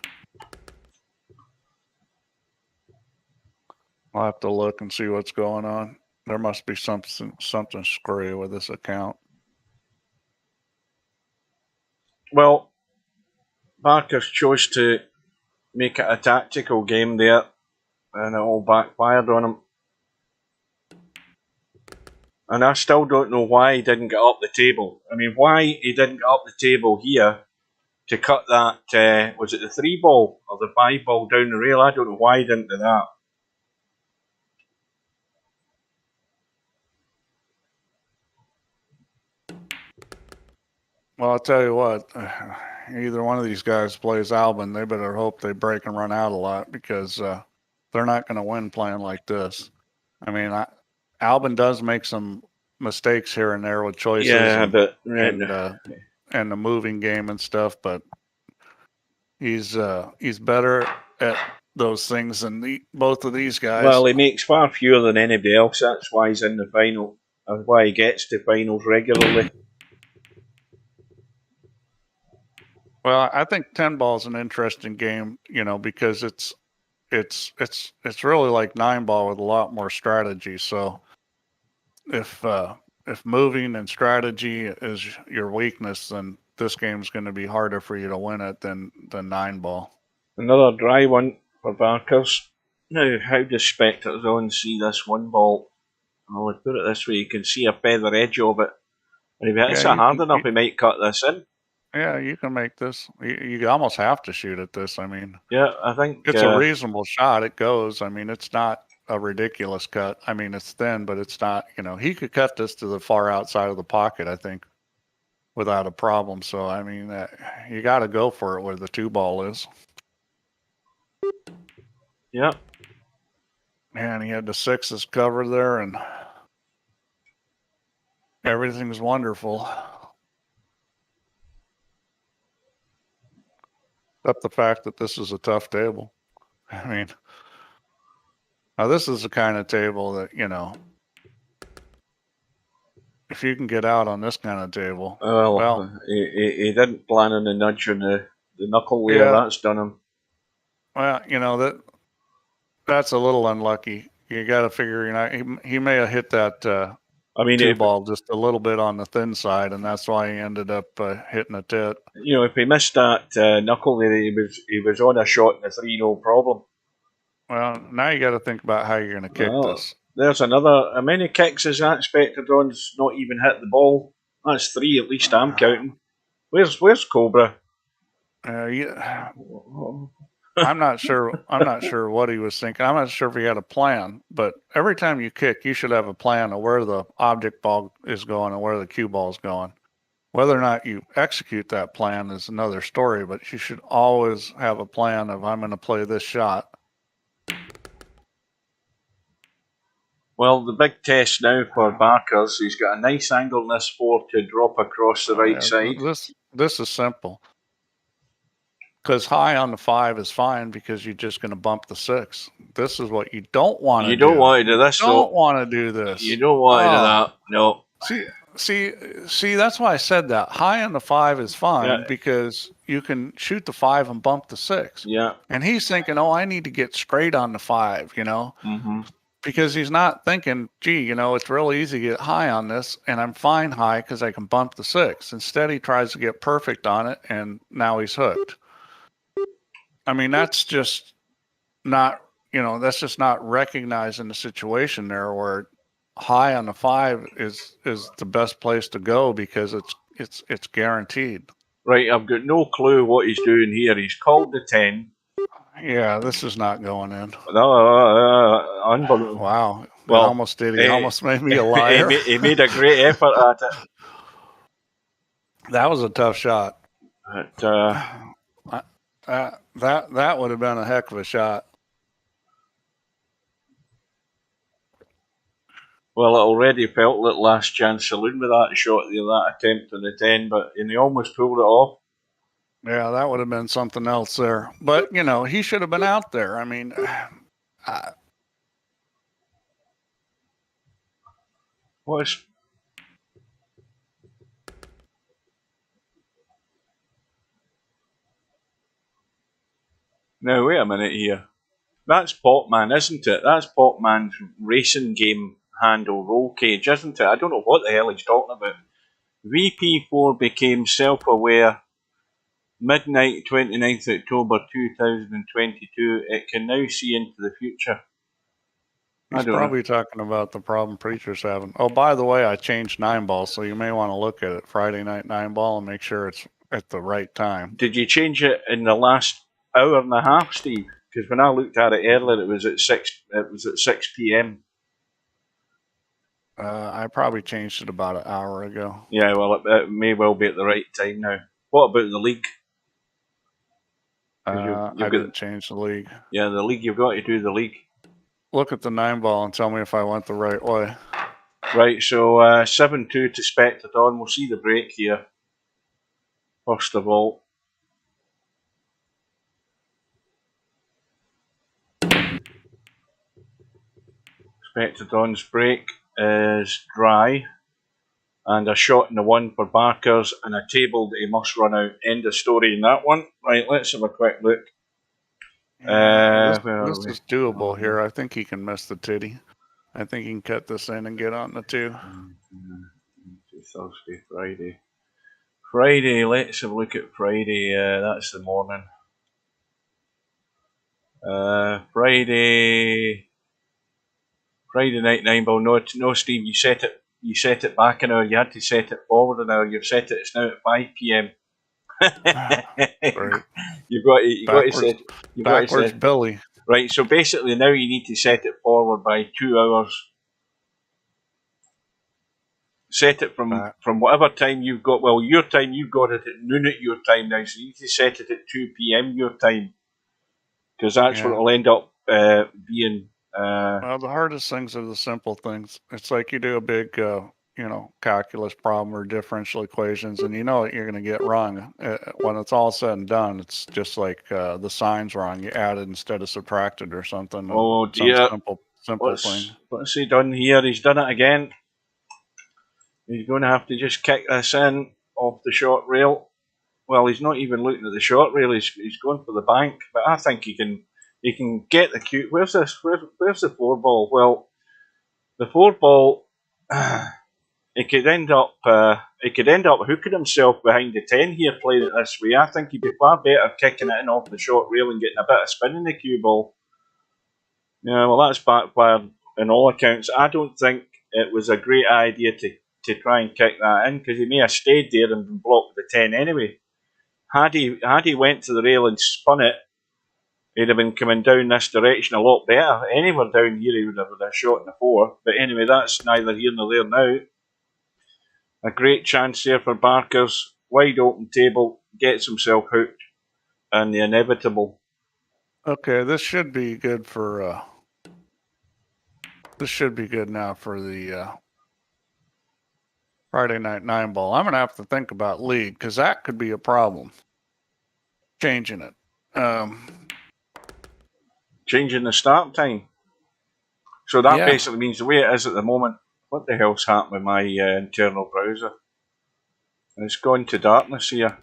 I'll have to look and see what's going on. There must be something screwy with this account. Well, Barkers chose to make it a tactical game there, and it all backfired on him. And I still don't know why he didn't get up the table. I mean, why he didn't get up the table here to cut that, was it the 3-ball or the 5-ball down the rail? I don't know why he didn't do that. Well, I'll tell you what, either one of these guys plays Albin, they better hope they break and run out a lot, because they're not going to win playing like this. I mean, Albin does make some mistakes here and there with choices, and the moving game and stuff, but he's better at those things than both of these guys. Well, he makes far fewer than anybody else. That's why he's in the final. That's why he gets to finals regularly. Well, I think 10 ball is an interesting game, because it's really like 9 ball with a lot more strategy. So if moving and strategy is your weakness, then this game's going to be harder for you to win it than 9 ball. Another dry one for Barkers. Now, how does Spectredawn see this 1 ball? Well, let's put it this way: you can see a feather edge of it, and if it hits it hard enough, he might cut this in. Yeah, you can make this. You almost have to shoot at this. I mean, yeah, I think it's a reasonable shot. It goes. I mean, it's not a ridiculous cut. I mean, it's thin, but it's not. He could cut this to the far outside of the pocket, I think, without a problem. So, I mean, you got to go for it where the 2 ball is. Yeah. Man, he had the 6s covered there, and everything's wonderful. Except the fact that this is a tough table. I mean, now this is the kind of table that, if you can get out on this kind of table. Well, he didn't plan on the nudge on the knuckle layer. Yeah. That's done him. Well, that's a little unlucky. You got to figure, he may have hit that 2 ball just a little bit on the thin side, and that's why he ended up hitting a tit. If he missed that knuckle there, he was on a shot in the 3, no problem. Well, now you got to think about how you're going to kick this. There's another. How many kicks is that? Spectredawn's not even hit the ball. That's 3 at least. I'm counting. Where's Cobra? I'm not sure. I'm not sure what he was thinking. I'm not sure if he had a plan. But every time you kick, you should have a plan of where the object ball is going and where the cue ball is going. Whether or not you execute that plan is another story. But you should always have a plan of, I'm going to play this shot. Well, the big test now for Barkers, he's got a nice angle in this 4 to drop across the right side. This is simple. Because high on the 5 is fine because you're just going to bump the 6. This is what you don't want to do. You don't want to do this. You don't want to do this. You don't want to do that. No. See, that's why I said that. High on the 5 is fine because you can shoot the 5 and bump the 6. Yeah. And he's thinking, I need to get straight on the 5, Mm-hmm. Because he's not thinking, gee, it's real easy to get high on this, and I'm fine high because I can bump the 6. Instead, he tries to get perfect on it, and now he's hooked. I mean, that's just not, recognizing the situation there where high on the 5 is the best place to go because it's guaranteed. Right, I've got no clue what he's doing here. He's called the 10. Yeah, this is not going in. Unbelievable. Wow. Well, almost did. He almost made me a liar. He made a great effort at it. That was a tough shot. But, that would have been a heck of a shot. Well, it already felt like last chance saloon with that shot there, that attempt on the 10, but he almost pulled it off. Yeah, that would have been something else there. But, he should have been out there. I mean, Now, wait a minute here. That's Popman, isn't it? That's Popman's racing game handle roll cage, isn't it? I don't know what the hell he's talking about. VP4 became self-aware midnight 29th October 2022. It can now see into the future. He's probably talking about the problem Preacher's having. Oh, by the way, I changed 9 ball, so you may want to look at it Friday night 9 ball and make sure it's at the right time. Did you change it in the last hour and a half, Steve? Because when I looked at it earlier, it was at 6 p.m. I probably changed it about an hour ago. Yeah, well, it may well be at the right time now. What about the league? I didn't change the league. Yeah, the league. You've got to do the league. Look at the 9 ball and tell me if I went the right way. Right, so 7-2 to Spectredawn. We'll see the break here. First of all. Spectredawn's break is dry. And a shot in the 1 for Barkers, and a table that he must run out. End of story in that one. Right, let's have a quick look. This is doable here. I think he can miss the titty. I think he can cut this in and get on the 2. Thursday, Friday. Friday, let's have a look at Friday. That's the morning. Friday night 9 ball. No, Steve, you set it back an hour. You had to set it forward an hour. You've set it. It's now at 5 p.m. Right. You've got to set. Backwards, Billy. Right. So basically, now you need to set it forward by 2 hours. Set it from whatever time you've got. Well, your time, you've got it at noon at your time now. So you need to set it at 2 p.m. your time, because that's what it'll end up being. Well, the hardest things are the simple things. It's like you do a big, calculus problem or differential equations, and you know what you're going to get wrong. When it's all said and done, it's just like the sign's wrong. You added instead of subtracted or something. Oh dear! Simple thing. What's he done here? He's done it again. He's going to have to just kick this in off the short rail. Well, he's not even looking at the short rail. He's going for the bank. But I think he can get the cue. Where's this? Where's the 4 ball? Well, the 4 ball. He could end up hooking himself behind the 10 here, playing it this way. I think he'd be far better kicking it in off the short rail and getting a bit of spin in the cue ball. Yeah, well, that's backfired in all accounts. I don't think it was a great idea to try and kick that in, because he may have stayed there and been blocked with the 10 anyway. Had he went to the rail and spun it, he'd have been coming down this direction a lot better. Anywhere down here, he would have had a shot in the 4. But anyway, that's neither here nor there now. A great chance there for Barkers. Wide open table, gets himself hooked, and the inevitable. Okay, this should be good for. This should be good now for the Friday night 9 ball. I'm gonna have to think about league, because that could be a problem. Changing it. Changing the start time. So that basically means the way it is at the moment. What the hell's happened with my internal browser? It's gone to darkness here.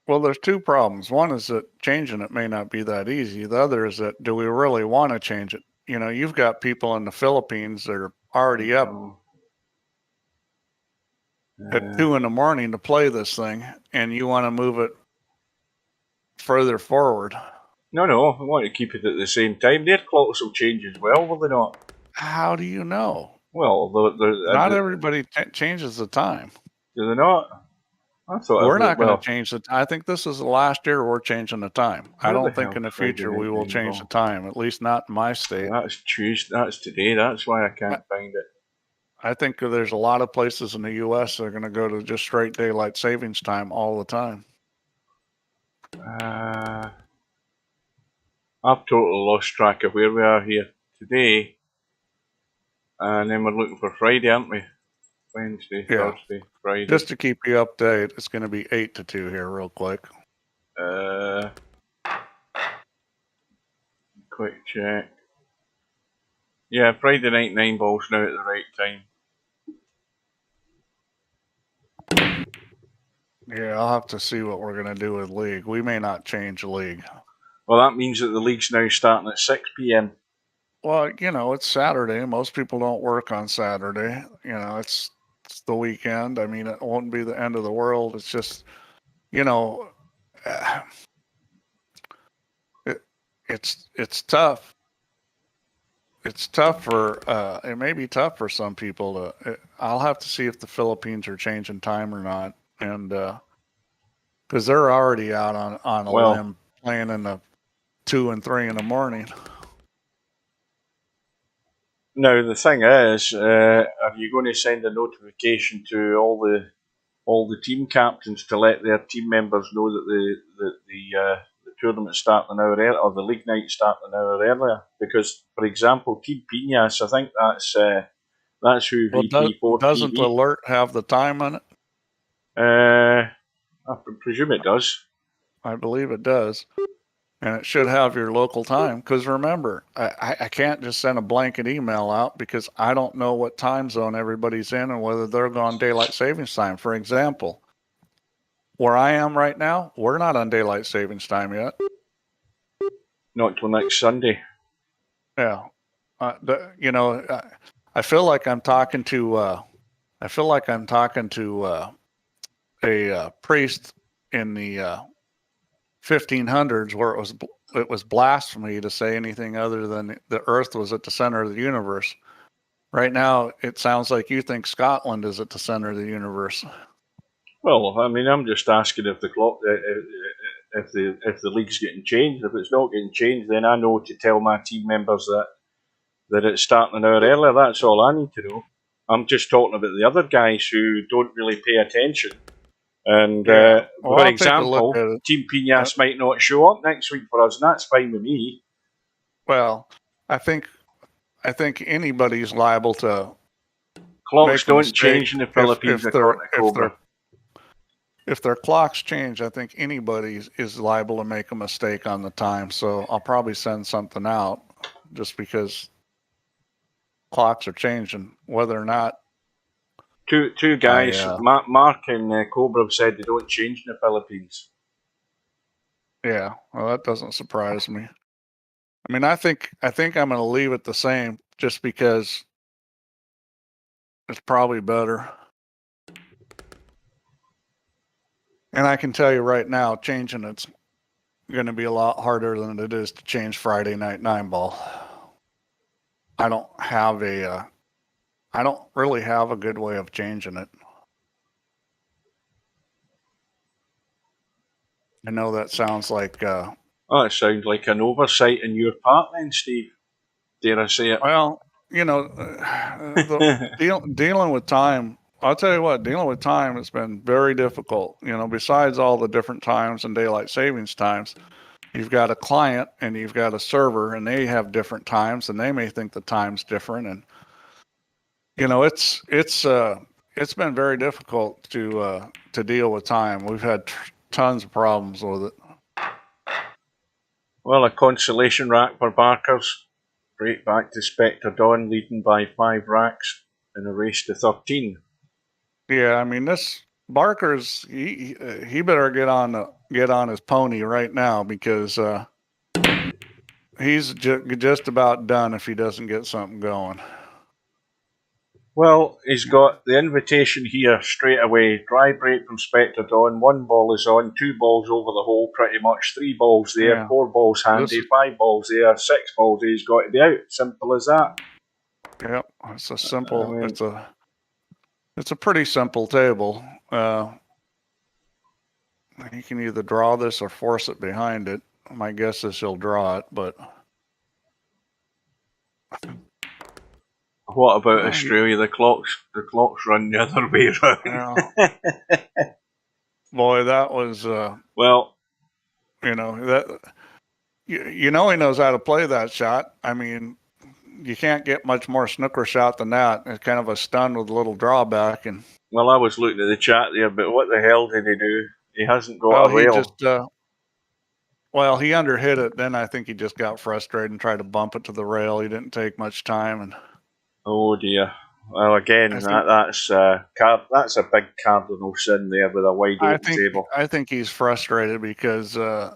Well, there's 2 problems. One is that changing it may not be that easy. The other is that, do we really want to change it? You know, you've got people in the Philippines that are already up at 2 in the morning to play this thing, and you want to move it further forward. No, I want to keep it at the same time. Their clocks will change as well, will they not? How do you know? Well, not everybody changes the time. Do they not? I thought we're not going to change it. I think this is the last year we're changing the time. I don't think in the future we will change the time, at least not in my state. That's Tuesday. That's today. That's why I can't find it. I think there's a lot of places in the U.S. that are going to go to just straight daylight savings time all the time. I've totally lost track of where we are here today. And then we're looking for Friday, aren't we? Wednesday, Thursday, Friday. Just to keep you updated, it's going to be 8 to 2 here real quick. Quick check. Yeah, Friday night 9 balls now at the right time. Yeah, I'll have to see what we're going to do with league. We may not change the league. Well, that means that the league's now starting at 6 p.m. Well, it's Saturday. Most people don't work on Saturday. It's the weekend. I mean, it won't be the end of the world. It's just, it's tough. It's tough for, it may be tough for some people I'll have to see if the Philippines are changing time or not. And, cause they're already out on a limb playing in the 2 and 3 in the morning. Now the thing is, are you going to send a notification to all the team captains to let their team members know that the tournament's starting an hour earlier, or the league night starting an hour earlier? Because, for example, Team Piñas, I think that's who VP4 doesn't the alert have the time on it? I presume it does. I believe it does. and it should have your local time. Because remember, I can't just send a blanket email out because I don't know what time zone everybody's in and whether they're on daylight savings time. For example, where I am right now, we're not on daylight savings time yet. Not till next Sunday. Yeah, I feel like I'm talking to a priest in the 1500s, where it was blasphemy to say anything other than the Earth was at the center of the universe. Right now, it sounds like you think Scotland is at the center of the universe. Well, I mean, I'm just asking if the clock, if the league's getting changed. If it's not getting changed, then I know to tell my team members that it's starting an hour earlier. That's all I need to know. I'm just talking about the other guys who don't really pay attention. And Yeah. Well, for I'll take a look example, at it. Team Pinas might not show up next week for us, and that's fine with me. Well, I think anybody's liable to Clocks make a don't mistake change in the Philippines according to Cobra. if their clocks change. I think anybody is liable to make a mistake on the time. So I'll probably send something out just because clocks are changing, whether or not. Two guys, Mark and Cobra, have said they don't change in the Philippines. Yeah, well, that doesn't surprise me. I mean, I think I'm going to leave it the same just because it's probably better. And I can tell you right now, changing it's going to be a lot harder than it is to change Friday night 9-ball. I don't really have a good way of changing it. I know that sounds like It sounds like an oversight on your part then, Steve. Dare I say it? Well, dealing with time, I'll tell you what, dealing with time has been very difficult. Besides all the different times and daylight savings times, you've got a client and you've got a server, and they have different times, and they may think the time's different. And it's been very difficult to deal with time. We've had tons of problems with it. Well, a consolation rack for Barkers. Straight back to Spectredawn, leading by 5 racks in a race to 13. Yeah, I mean, this Barker's he better get on his pony right now, because he's just about done if he doesn't get something going. Well, he's got the invitation here straight away. Dry break from Spectredawn. 1 ball is on, 2 balls over the hole pretty much, 3 balls there, Yeah. 4 balls handy, 5 balls there, 6 balls there. He's got to be out. Simple as that. Yep, it's a simple. It's a pretty simple table. He can either draw this or force it behind it. My guess is he'll draw it, but. What about Australia? The clocks run the other way around. Yeah. Boy, that was well. He knows how to play that shot. I mean, you can't get much more snooker shot than that. It's kind of a stun with a little drawback. And well, I was looking at the chat there, but what the hell did he do? He hasn't got a rail. He underhit it. Then I think he just got frustrated and tried to bump it to the rail. He didn't take much time. And oh dear. Well, again, that's a big cardinal sin there with a wide open table. I think he's frustrated because I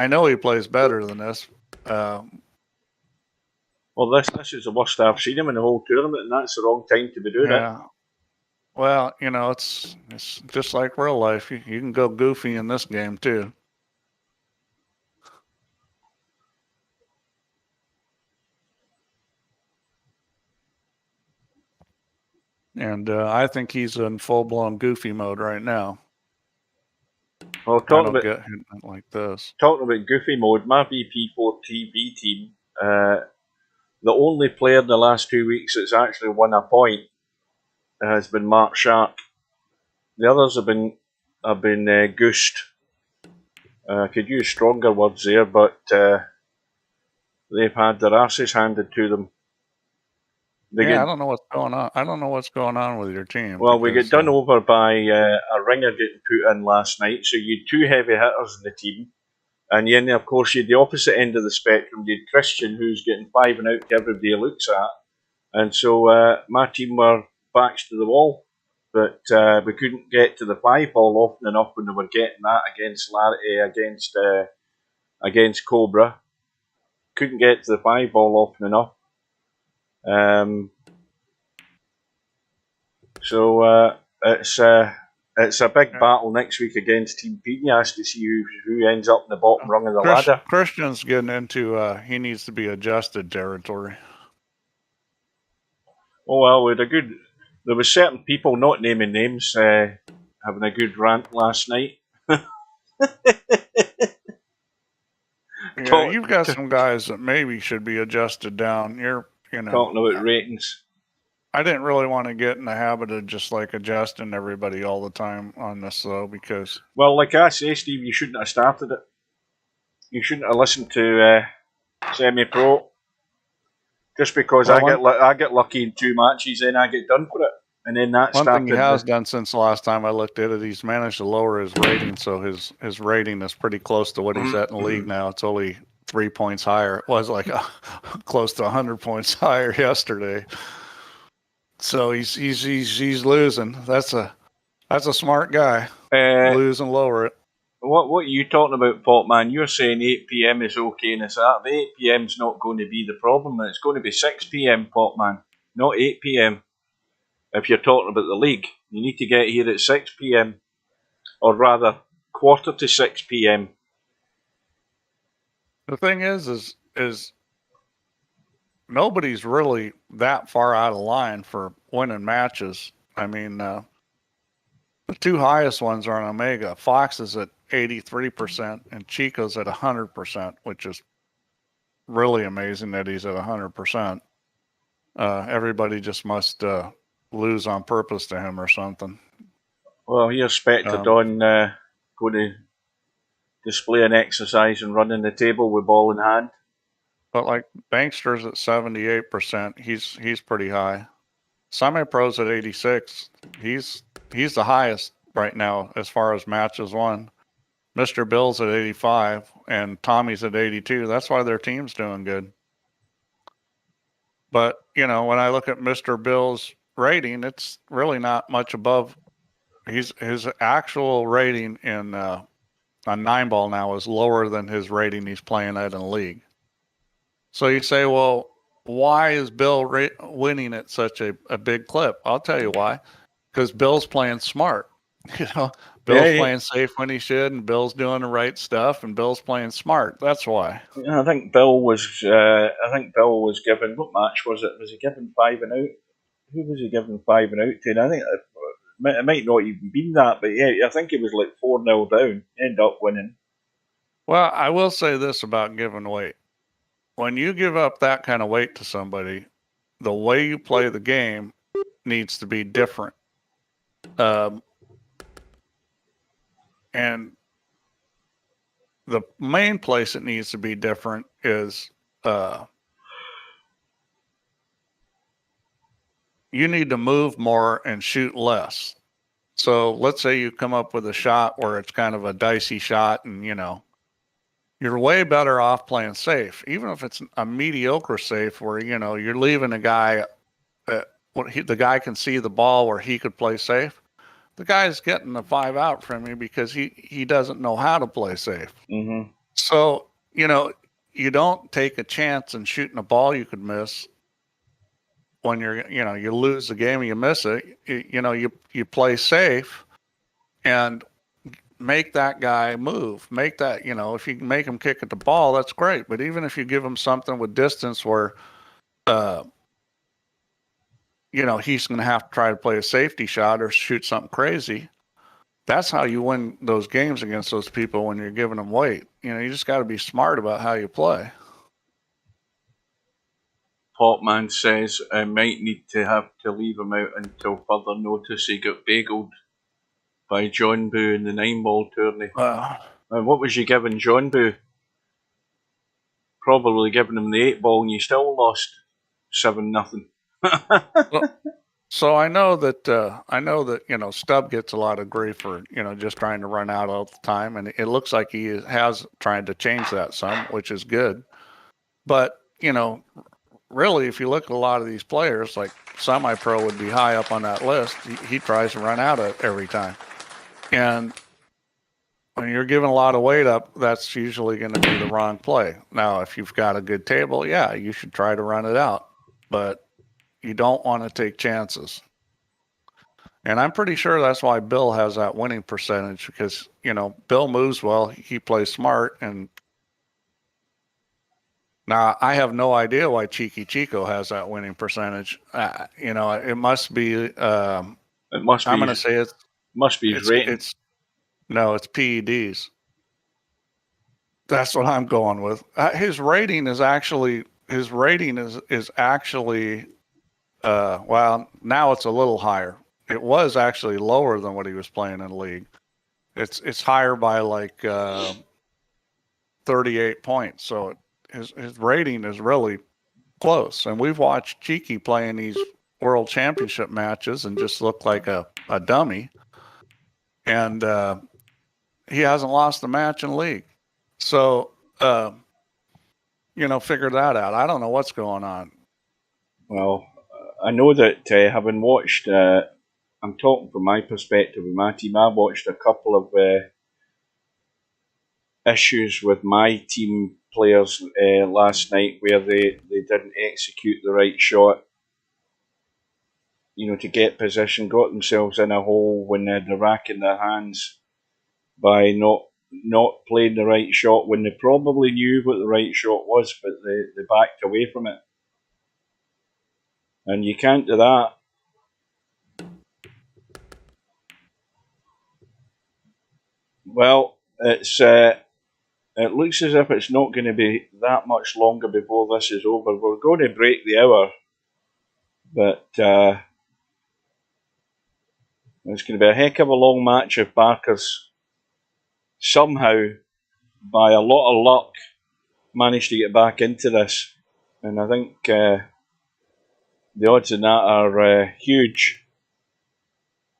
know he plays better than this. Well, this is the worst I've seen him in the whole tournament, and that's the wrong time to be doing it. Well, it's just like real life. You can go goofy in this game too. And I think he's in full-blown goofy mode right now. Well, talking about goofy mode, my VP4 TV team, the only player in the last 2 weeks that's actually won a point has been Mark Shark. The others have been goosed. Could use stronger words there, but they've had their asses handed to them. I don't know what's going on. I don't know what's going on with your team. Well, we because, got done over by a ringer getting put in last night. So you had 2 heavy hitters in the team. And then, of course, you had the opposite end of the spectrum. You had Christian, who's getting 5 and out to everybody looks at. And so my team were backs to the wall. But we couldn't get to the 5 ball often enough when they were getting that against against Cobra. Couldn't get to the 5 ball often enough. So it's a big battle next week against Team Pinias to see who ends up in the bottom rung of the ladder. Christian's getting into he needs to be adjusted territory. Oh well, there was certain people, not naming names, having a good rant last night. Yeah, you've got some guys that maybe should be adjusted down. Talking about ratings. I didn't really want to get in the habit of just like adjusting everybody all the time on this though, because well, like I say, Steve, you shouldn't have started it. You shouldn't have listened to Semi-Pro. Just because I get lucky in 2 matches, then I get done for it, and then that one thing he has done since the last time I looked at it, he's managed to lower his rating, so his rating is pretty close to what he's at in the league now. It's only 3 points higher. It was like close to 100 points higher yesterday. So he's losing. That's a smart guy. Lose and lower it. What are you talking about, Potman? You're saying 8 p.m. is okay in a Saturday. 8 p.m. is not going to be the problem. It's going to be 6 p.m., Potman, not 8 p.m. If you're talking about the league, you need to get here at 6 p.m. or rather, 5:45 p.m. The thing is nobody's really that far out of line for winning matches. I mean, the 2 highest ones are on Omega. Fox is at 83% and Chico's at 100%, which is really amazing that he's at 100%. Everybody just must lose on purpose to him or something. Well, here's Spectredawn going to display an exercise and running the table with ball in hand. But like Bankster's at 78%, he's pretty high. Semi-Pro's at 86. He's the highest right now as far as matches won. Mr. Bill's at 85 and Tommy's at 82. That's why their team's doing good. But, when I look at Mr. Bill's rating, it's really not much above. His actual rating in on 9-ball now is lower than his rating he's playing at in the league. So you say, well, why is Bill winning at such a big clip? I'll tell you why. Because Bill's playing smart. Bill's playing safe when he should, and Bill's doing the right stuff, and Bill's playing smart. That's why. I think Bill was given, what match was it? Was he given 5 and out? Who was he given 5 and out to? And I think it might not even been that, but yeah, I think he was like 4-0 down, end up winning. Well, I will say this about giving weight. When you give up that kind of weight to somebody, the way you play the game needs to be different. And the main place it needs to be different is you need to move more and shoot less. So let's say you come up with a shot where it's kind of a dicey shot and, you're way better off playing safe, even if it's a mediocre safe where, you're leaving a guy, the guy can see the ball where he could play safe. The guy's getting the 5 out from you because he doesn't know how to play safe. Mm-hmm. So, you don't take a chance in shooting a ball you could miss when you lose the game and you miss it. You play safe and make that guy move. Make that, if you can make him kick at the ball, that's great. But even if you give him something with distance where, he's going to have to try to play a safety shot or shoot something crazy. That's how you win those games against those people when you're giving them weight. You just got to be smart about how you play. Popman says I might need to have to leave him out until further notice. He got bageled by John Boo in the 9-ball tourney. And what was you giving John Boo? Probably giving him the 8-ball and you still lost 7-0. So I know that Stubb gets a lot of grief for just trying to run out all the time, and it looks like he has tried to change that some, which is good. But really, if you look at a lot of these players, like semi-pro would be high up on that list. He tries to run out of every time, and when you're giving a lot of weight up, that's usually going to be the wrong play. Now, if you've got a good table, yeah, you should try to run it out, but you don't want to take chances. And I'm pretty sure that's why Bill has that winning percentage, because Bill moves well, he plays smart, and now I have no idea why Cheeky Chico has that winning percentage. It must be. It must be. I'm going to say it must be his rating. It's PEDs. That's what I'm going with. His rating is actually. Well, now it's a little higher. It was actually lower than what he was playing in the league. It's higher by like 38 points. So his rating is really close. And we've watched Cheeky play in these World Championship matches and just look like a dummy. And he hasn't lost a match in the league. So figure that out. I don't know what's going on. Well, I know that having watched, I'm talking from my perspective with my team, I watched a couple of issues with my team players last night where they didn't execute the right shot, to get position, got themselves in a hole when they had the rack in their hands by not playing the right shot when they probably knew what the right shot was, but they backed away from it. And you can't do that. Well, it looks as if it's not going to be that much longer before this is over. We're going to break the hour, but it's going to be a heck of a long match if Barkers somehow, by a lot of luck, managed to get back into this. And I think the odds on that are huge.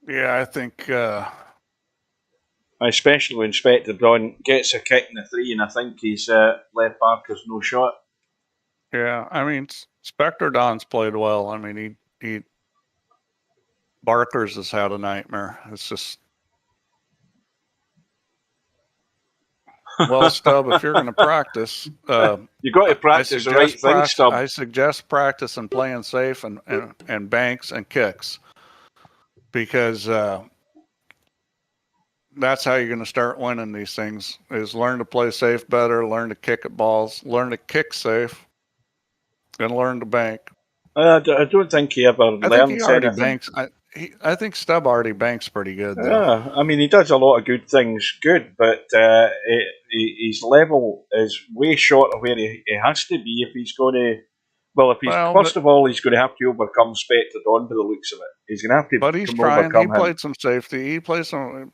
Yeah, I think... especially when Spectredawn gets a kick in the 3, and I think he's left Barkers no shot. Yeah, I mean, Spectredawn's played well. I mean, he Barkers has had a nightmare. It's just... Well, Stubb, if you're going to practice... you got to practice the right thing, Stubb. I suggest practice and playing safe and banks and kicks. Because... that's how you're going to start winning these things, is learn to play safe better, learn to kick at balls, learn to kick safe, and learn to bank. I don't think he ever learns anything. I think Stubb already banks pretty good, though. Yeah, I mean, he does a lot of good things but his level is way short of where he has to be if he's going to... Well, first of all, he's going to have to overcome Spectredawn by the looks of it. He's going to have to. But he's trying. He played some safety. He played some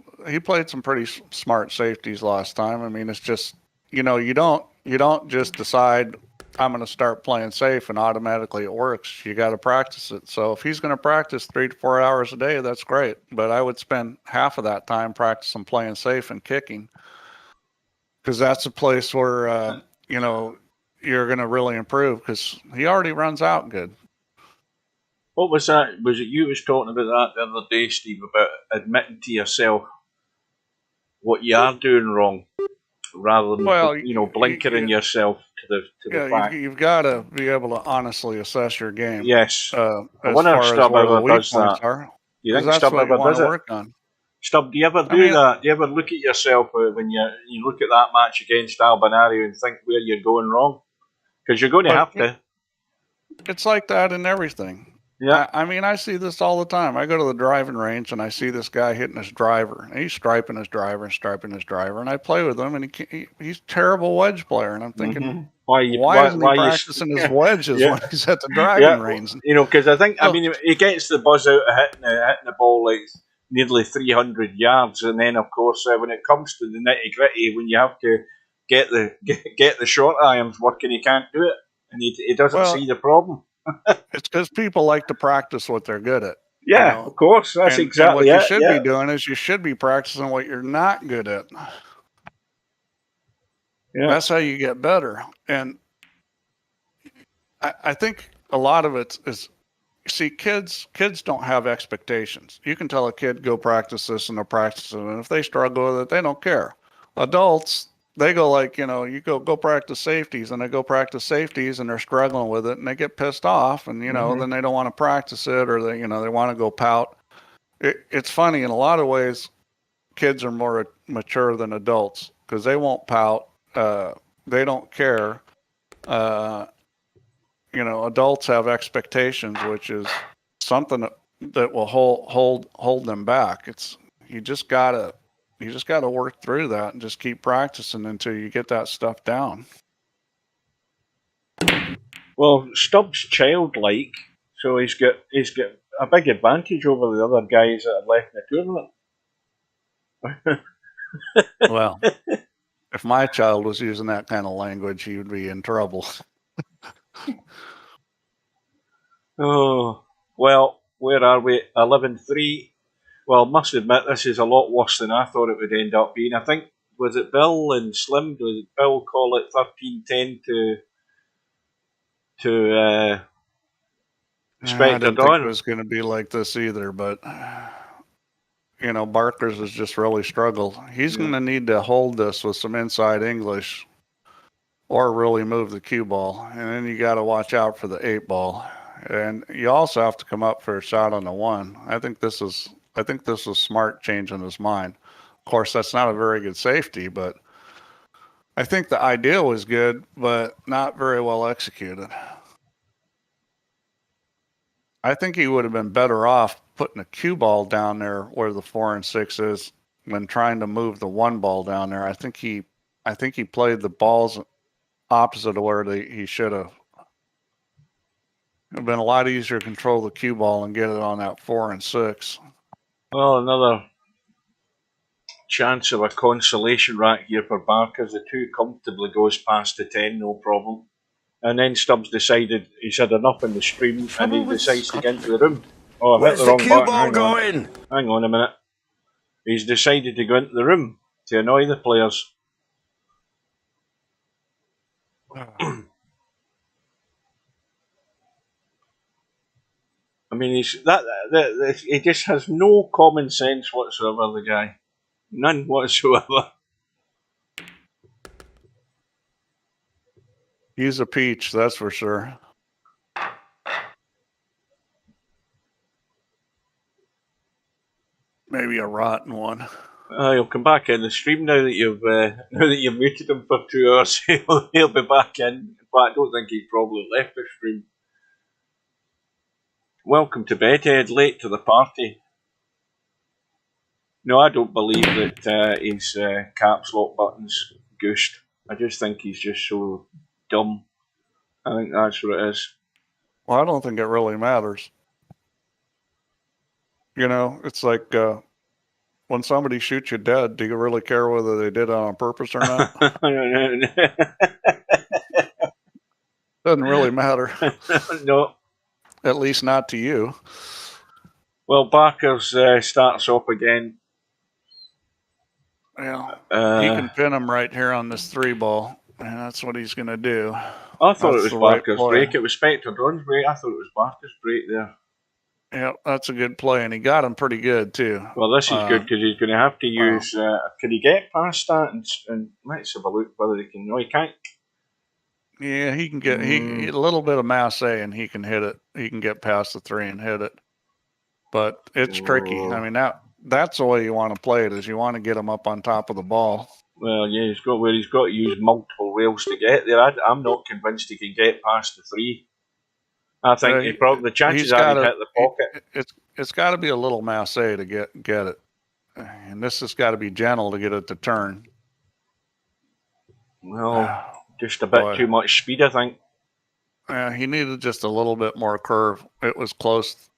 pretty smart safeties last time. I mean, it's just you don't just decide I'm going to start playing safe and automatically it works. You got to practice it. So if he's going to practice 3 to 4 hours a day, that's great. But I would spend half of that time practicing playing safe and kicking, because that's a place where you're going to really improve, because he already runs out good. What was that? Was it you was talking about that the other day, Steve, about admitting to yourself what you are doing wrong, rather than blinkering yourself to the fact? You've got to be able to honestly assess your game. Yes. I wonder if Stubb ever does that. You think Stubb ever does it? Stubb, do you ever do that? Do you ever look at yourself when you look at that match against Albanario and think where you're going wrong? Because you're going to have to. It's like that in everything. Yeah. I mean, I see this all the time. I go to the driving range and I see this guy hitting his driver. And he's striping his driver, and I play with him, and he's a terrible wedge player. And I'm thinking, why isn't he practicing his wedges when he's at the driving range? Because I think, he gets the buzz out of hitting the ball like nearly 300 yards, and then of course when it comes to the nitty gritty, when you have to get the short irons working, he can't do it, and he doesn't see the problem. It's because people like to practice what they're good at. Yeah, know, of course. That's exactly what it. you should Yeah. be doing is you should be practicing what you're not good at. Yeah. That's how you get better. And I think a lot of it is, see, kids don't have expectations. You can tell a kid, go practice this, and they'll practice it. And if they struggle with it, they don't care. Adults, they go like, you go practice safeties, and they go practice safeties, and they're struggling with it, and they get pissed off, and, then they don't want to practice it, or they want to go pout. It's funny, in a lot of ways, kids are more mature than adults because they won't pout. They don't care. Adults have expectations, which is something that will hold them back. You just gotta work through that and just keep practicing until you get that stuff down. Well, Stubbs childlike, so he's got a big advantage over the other guys that have left in the tournament. Well, if my child was using that kind of language, he would be in trouble. Oh, well, where are we? 11-3. Well, I must admit, this is a lot worse than I thought it would end up being. I think, was it Bill and Slim? Was it Bill call it 13-10 to I didn't think Spectredawn? it was going to be like this either, but Barkers has just really struggled. He's going to need to hold this with some inside English or really move the cue ball. And then you got to watch out for the 8 ball. And you also have to come up for a shot on the 1. I think this was smart changing his mind. Of course, that's not a very good safety, but I think the idea was good, but not very well executed. I think he would have been better off putting a cue ball down there where the 4 and 6 is than trying to move the 1 ball down there. I think he played the balls opposite of where he should have. It would have been a lot easier to control the cue ball and get it on that 4 and 6. Well, another chance of a consolation rack here for Barkers. The 2 comfortably goes past the 10, no problem. And then Stubbs decided he's had enough in the stream, and he decides to get into the room. Oh, I hit the wrong button. Hang on a minute. He's decided to go into the room to annoy the players. I mean, he just has no common sense whatsoever, the guy. None whatsoever. He's a peach, that's for sure. Maybe a rotten one. He'll come back in the stream now that you've muted him for 2 hours. He'll be back in. But I don't think he's probably left the stream. Welcome to Bedhead, late to the party. No, I don't believe that his caps lock button's goosed. I just think he's just so dumb. I think that's what it is. Well, I don't think it really matters. It's like when somebody shoots you dead, do you really care whether they did it on purpose or not? Doesn't really matter. No. At least not to you. Well, Barkers starts up again. Yeah, he can pin him right here on this 3 ball, and that's what he's going to do. I thought it was Barker's break. It was Spectredawn's break. I thought it was Barker's break there. Yeah, that's a good play, and he got him pretty good too. Well, this is good because he's going to have to use. Can he get past that? And let's have a look whether he can. No, he can't. Yeah, he can get a little bit of masse, and he can hit it. He can get past the 3 and hit it, but it's tricky. I mean, that's the way you want to play it. Is you want to get him up on top of the ball. Well, yeah, he's got to use multiple rails to get there. I'm not convinced he can get past the 3. I think the chances are he'd hit the pocket. It's got to be a little masse to get it, and this has got to be gentle to get it to turn. Well, just a bit too much speed, I think. He needed just a little bit more curve. It was close.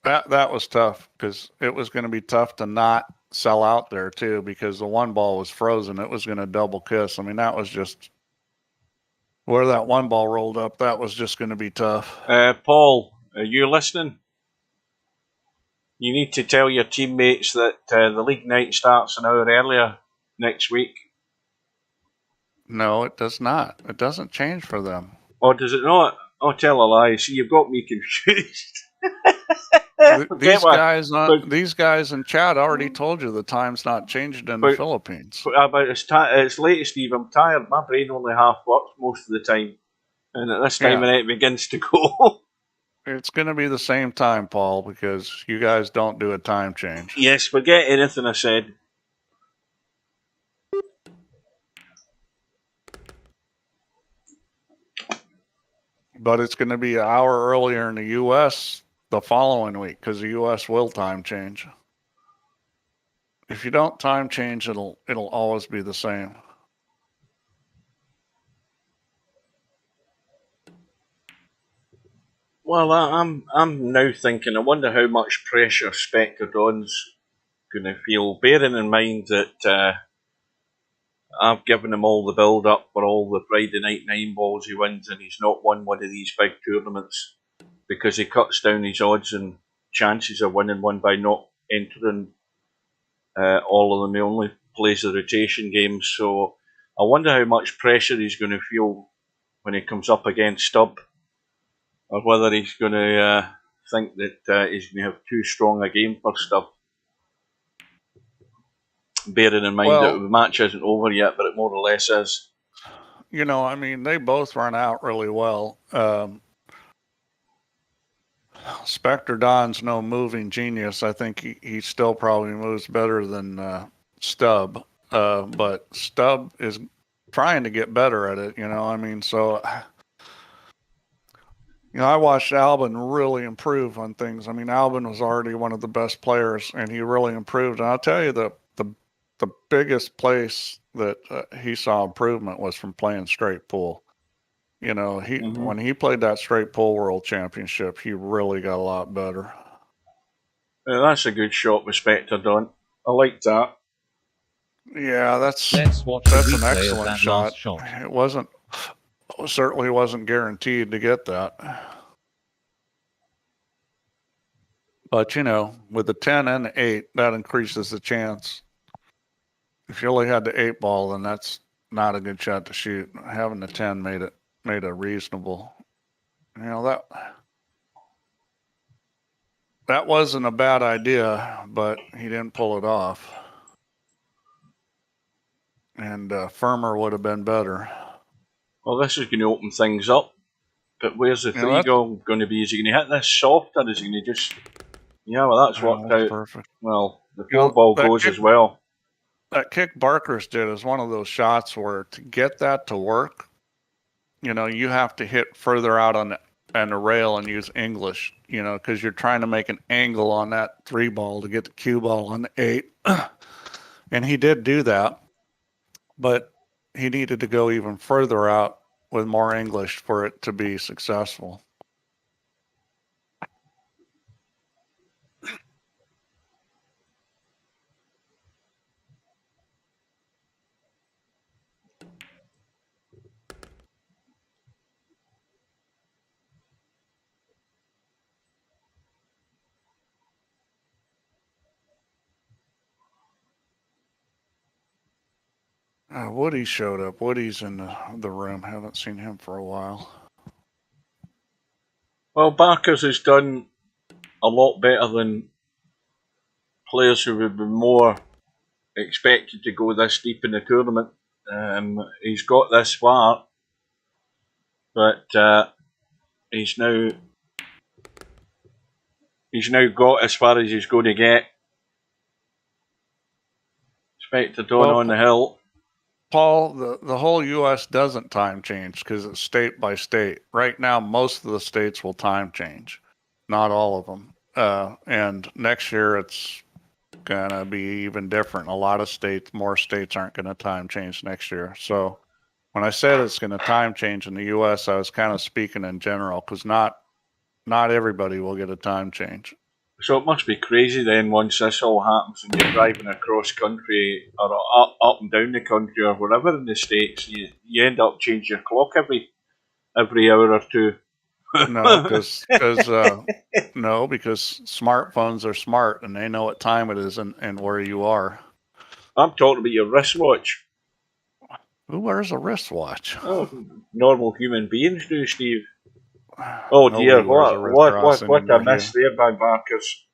That was tough because it was going to be tough to not sell out there too because the 1 ball was frozen. It was going to double kiss. I mean, that was just Where that one ball rolled up, that was just going to be tough. Paul, are you listening? You need to tell your teammates that the league night starts an hour earlier next week. No, it does not. It doesn't change for them. Or does it not? Oh, tell a lie. See, you've got me confused. These guys in chat already told you the time's not changing in the Philippines. About it's late, Steve. I'm tired. My brain only half works most of the time, and at this time of night it begins to go. It's going to be the same time, Paul, because you guys don't do a time change. Yes, forget anything I said. But it's going to be an hour earlier in the U.S. the following week because the U.S. will time change. If you don't time change, it'll always be the same. Well, I'm now thinking. I wonder how much pressure Spectredawn's going to feel, bearing in mind that I've given him all the build-up for all the Friday night 9 balls he wins, and he's not won one of these big tournaments because he cuts down his odds and chances of winning one by not entering all of them. He only plays the rotation games, so I wonder how much pressure he's going to feel when he comes up against Stubb, or whether he's going to think that he's going to have too strong a game for Stubb. Bearing in mind that the match isn't over yet, but it more or less is. You know, I mean, they both run out really well. Spectredawn's no moving genius. I think he still probably moves better than Stubb. But Stubb is trying to get better at it, you know. I mean, so... You know, I watched Albin really improve on things. I mean, Albin was already one of the best players, and he really improved. And I'll tell you, the biggest place that he saw improvement was from playing straight pool. You know, when he played that straight pool world championship, he really got a lot better. Yeah, that's a good shot with Spectredawn. I like that. Yeah, that's an excellent shot. It certainly wasn't guaranteed to get that. But, you know, with the 10 and the 8, that increases the chance. If you only had the 8 ball, then that's not a good shot to shoot. Having the 10 made it reasonable. You know, that wasn't a bad idea, but he didn't pull it off. And firmer would have been better. Well, this is going to open things up. But where's the 3 going to be? Is he going to hit this soft, or is he going to just... Yeah, well, that's worked out. Perfect. Well, the 4 ball goes as well. That kick Barkers did is one of those shots where to get that to work, you know, you have to hit further out on the rail and use English, you know, because you're trying to make an angle on that 3 ball to get the cue ball on the 8. And he did do that, but he needed to go even further out with more English for it to be successful. Woody showed up. Woody's in the room. Haven't seen him for a while. Well, Barkers has done a lot better than players who would be more expected to go this deep in the tournament. He's got this far, but he's now got as far as he's going to get. Spectredawn on the hill. Paul, the whole U.S. doesn't time change because it's state by state. Right now, most of the states will time change, not all of them. And next year, it's going to be even different. A lot of more states aren't going to time change next year. So when I said it's going to time change in the U.S., I was kind of speaking in general because not everybody will get a time change. So it must be crazy then once this all happens and you're driving across country or up and down the country or wherever in the States, you end up changing your clock every every hour or two. No, because smartphones are smart and they know what time it is and where you are. I'm talking about your wristwatch. Who wears a wristwatch? Oh, normal human beings do, Steve. Oh Nobody dear, wears a wristwatch what a anymore miss here. there by Barkers.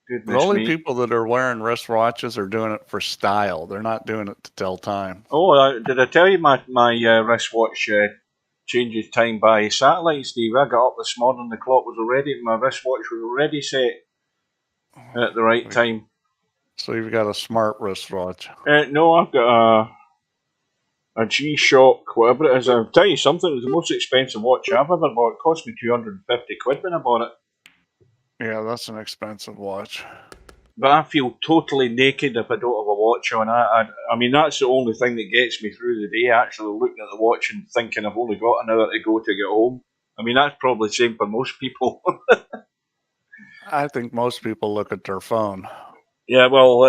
The Goodness only me. people that are wearing wristwatches are doing it for style. They're not doing it to tell time. Oh, did I tell you my wristwatch changes time by satellite, Steve? I got up this morning, the clock was already, my wristwatch was already set at the right time. So you've got a smart wristwatch. No, I've got a G-Shock, whatever it is. I'll tell you something, it was the most expensive watch I've ever bought. It cost me 250 quid when I bought it. Yeah, that's an expensive watch. But I feel totally naked if I don't have a watch on. I mean, that's the only thing that gets me through the day, actually looking at the watch and thinking I've only got an hour to go to get home. I mean, that's probably the same for most people. I think most people look at their phone. Yeah, well,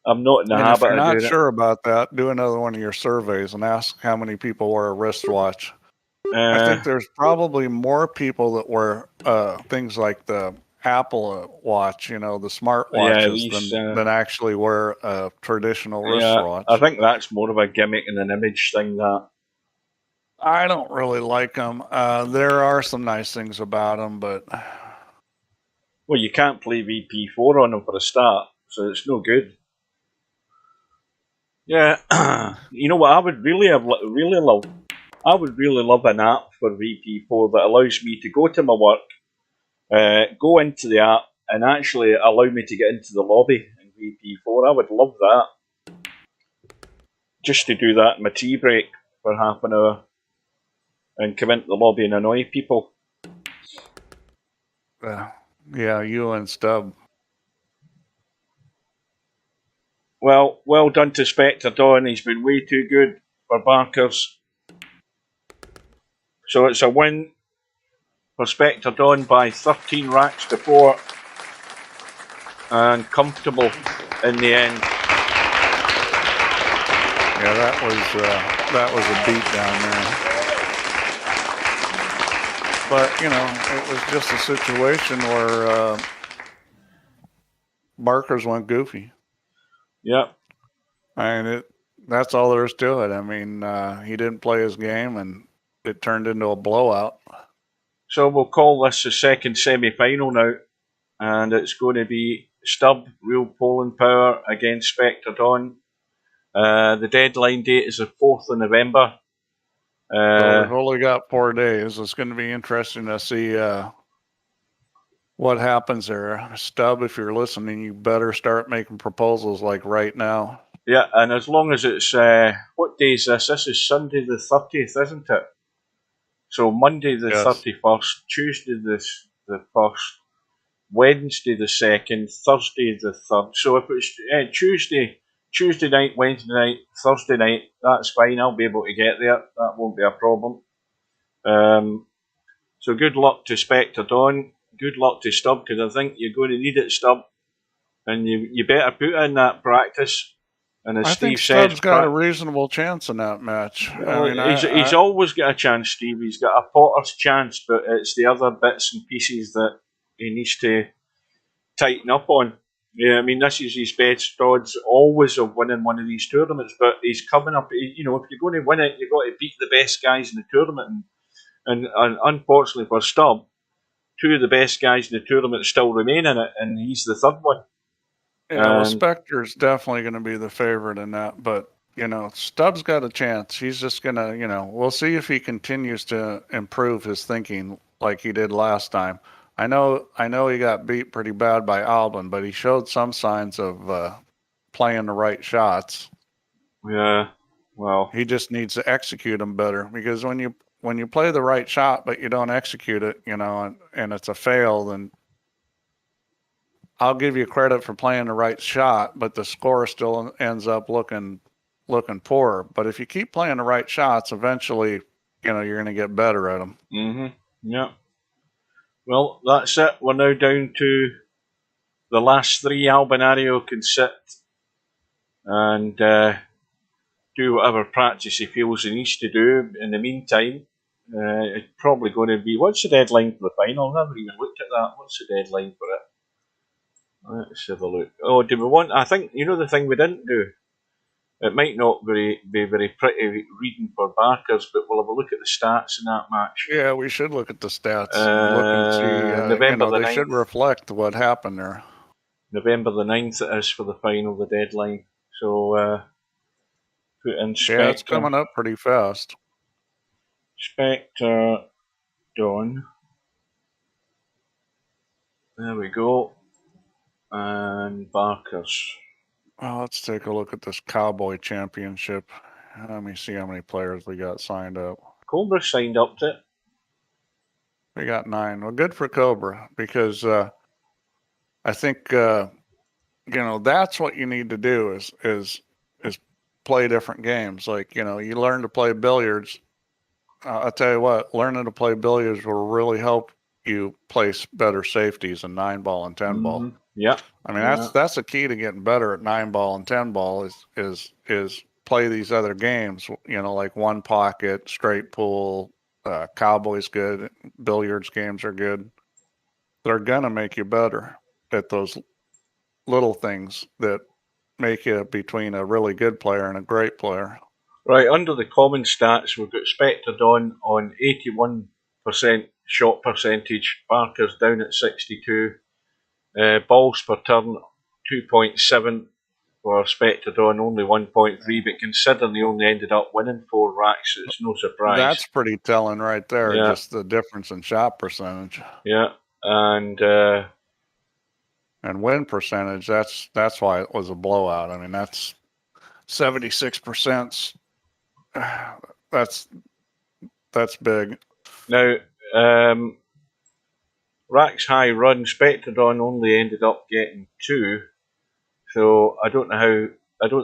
I'm not in the And habit if you're of not doing sure about that, do another one of your surveys and ask how many people wear a wristwatch. I think there's probably more people that wear things like the Apple Watch, the smartwatches, than actually wear a traditional wristwatch. I think that's more of a gimmick and an image thing. That I don't really like them. There are some nice things about them, but well, you can't play VP4 on them for a start, so it's no good. Yeah, you know what I would really love? I would really love an app for VP4 that allows me to go to my work, go into the app, and actually allow me to get into the lobby in VP4. I would love that. Just to do that in my tea break for half an hour and come into the lobby and annoy people. Yeah, you and Stubb. Well done to Spectredawn. He's been way too good for Barkers. So it's a win for Spectredawn by 13 racks to 4 and comfortable in the end. Yeah, that was a beat down there. But, it was just a situation where Barkers went goofy. Yep. And that's all there is to it. I mean, he didn't play his game, and it turned into a blowout. So we'll call this the second semi-final now, and it's going to be Stubb, Real Poland Power against Spectredawn. The deadline date is the 4th of November. So we've only got 4 days. It's going to be interesting to see what happens there. Stubb, if you're listening, you better start making proposals like right now. Yeah, and as long as it's, what day is this? This is Sunday the 30th, isn't it? So Monday the 31st, Tuesday the 1st, Wednesday the 2nd, Thursday the 3rd. So if it's Tuesday night, Wednesday night, Thursday night, that's fine. I'll be able to get there. That won't be a problem. So good luck to Spectredawn. Good luck to Stubb, because I think you're going to need it, Stubb. And you better put in that practice. And as I Steve think says, Stubb's got a reasonable chance in that match. He's always got a chance, Steve. He's got a potter's chance, but it's the other bits and pieces that he needs to tighten up on. Yeah, I mean, this is his best odds always of winning one of these tournaments, but he's coming up. If you're going to win it, you've got to beat the best guys in the tournament. And unfortunately for Stubb, 2 of the best guys in the tournament still remain in it, and he's the 3rd one. Yeah, well, Spectre's definitely going to be the favorite in that, but Stubb's got a chance. He's just going to, we'll see if he continues to improve his thinking like he did last time. I know he got beat pretty bad by Albin, but he showed some signs of playing the right shots. Yeah, well, he just needs to execute them better, because when you play the right shot but you don't execute it, and it's a fail, then I'll give you credit for playing the right shot, but the score still ends up looking poor. But if you keep playing the right shots, eventually, you're going to get better at them. Mm-hmm. Yeah. Well, that's it. We're now down to the last 3. Albinario can sit and do whatever practice he feels he needs to do in the meantime. It's probably going to be. What's the deadline for the final? I've never even looked at that. What's the deadline for it? Let's have a look. Oh, do we want? I think the thing we didn't do. It might not be very pretty reading for Barkers, but we'll have a look at the stats in that match. Yeah, we should look at the stats and look and see. November the they 9th. should reflect what happened there. November the 9th it is for the final, the deadline. So put in Spectre. Yeah, it's coming up pretty fast. Spectredawn. There we go. And Barkers. Well, let's take a look at this Cowboy Championship. Let me see how many players we got signed up. Cobra signed up to it. We got 9. Well, good for Cobra, because I think that's what you need to do is play different games. Like, you learn to play billiards. I'll tell you what, learning to play billiards will really help you place better safeties in 9-ball and 10-ball. Mm-hmm. Yeah. I mean, that's the key to getting better at 9-ball and 10-ball is play these other games, like one pocket, straight pool, Cowboy's good, billiards games are good. They're going to make you better at those little things that make you between a really good player and a great player. Right, under the common stats, we've got Spectredawn on 81% shot percentage, Barker's down at 62, balls per turn 2.7 for Spectredawn, only 1.3, but considering they only ended up winning 4 racks, it's no surprise. That's pretty telling right there, just the difference in shot percentage. Yeah, and win percentage, that's why it was a blowout. I mean, that's 76%. That's big. Now, racks high run, Spectredawn only ended up getting 2, so I don't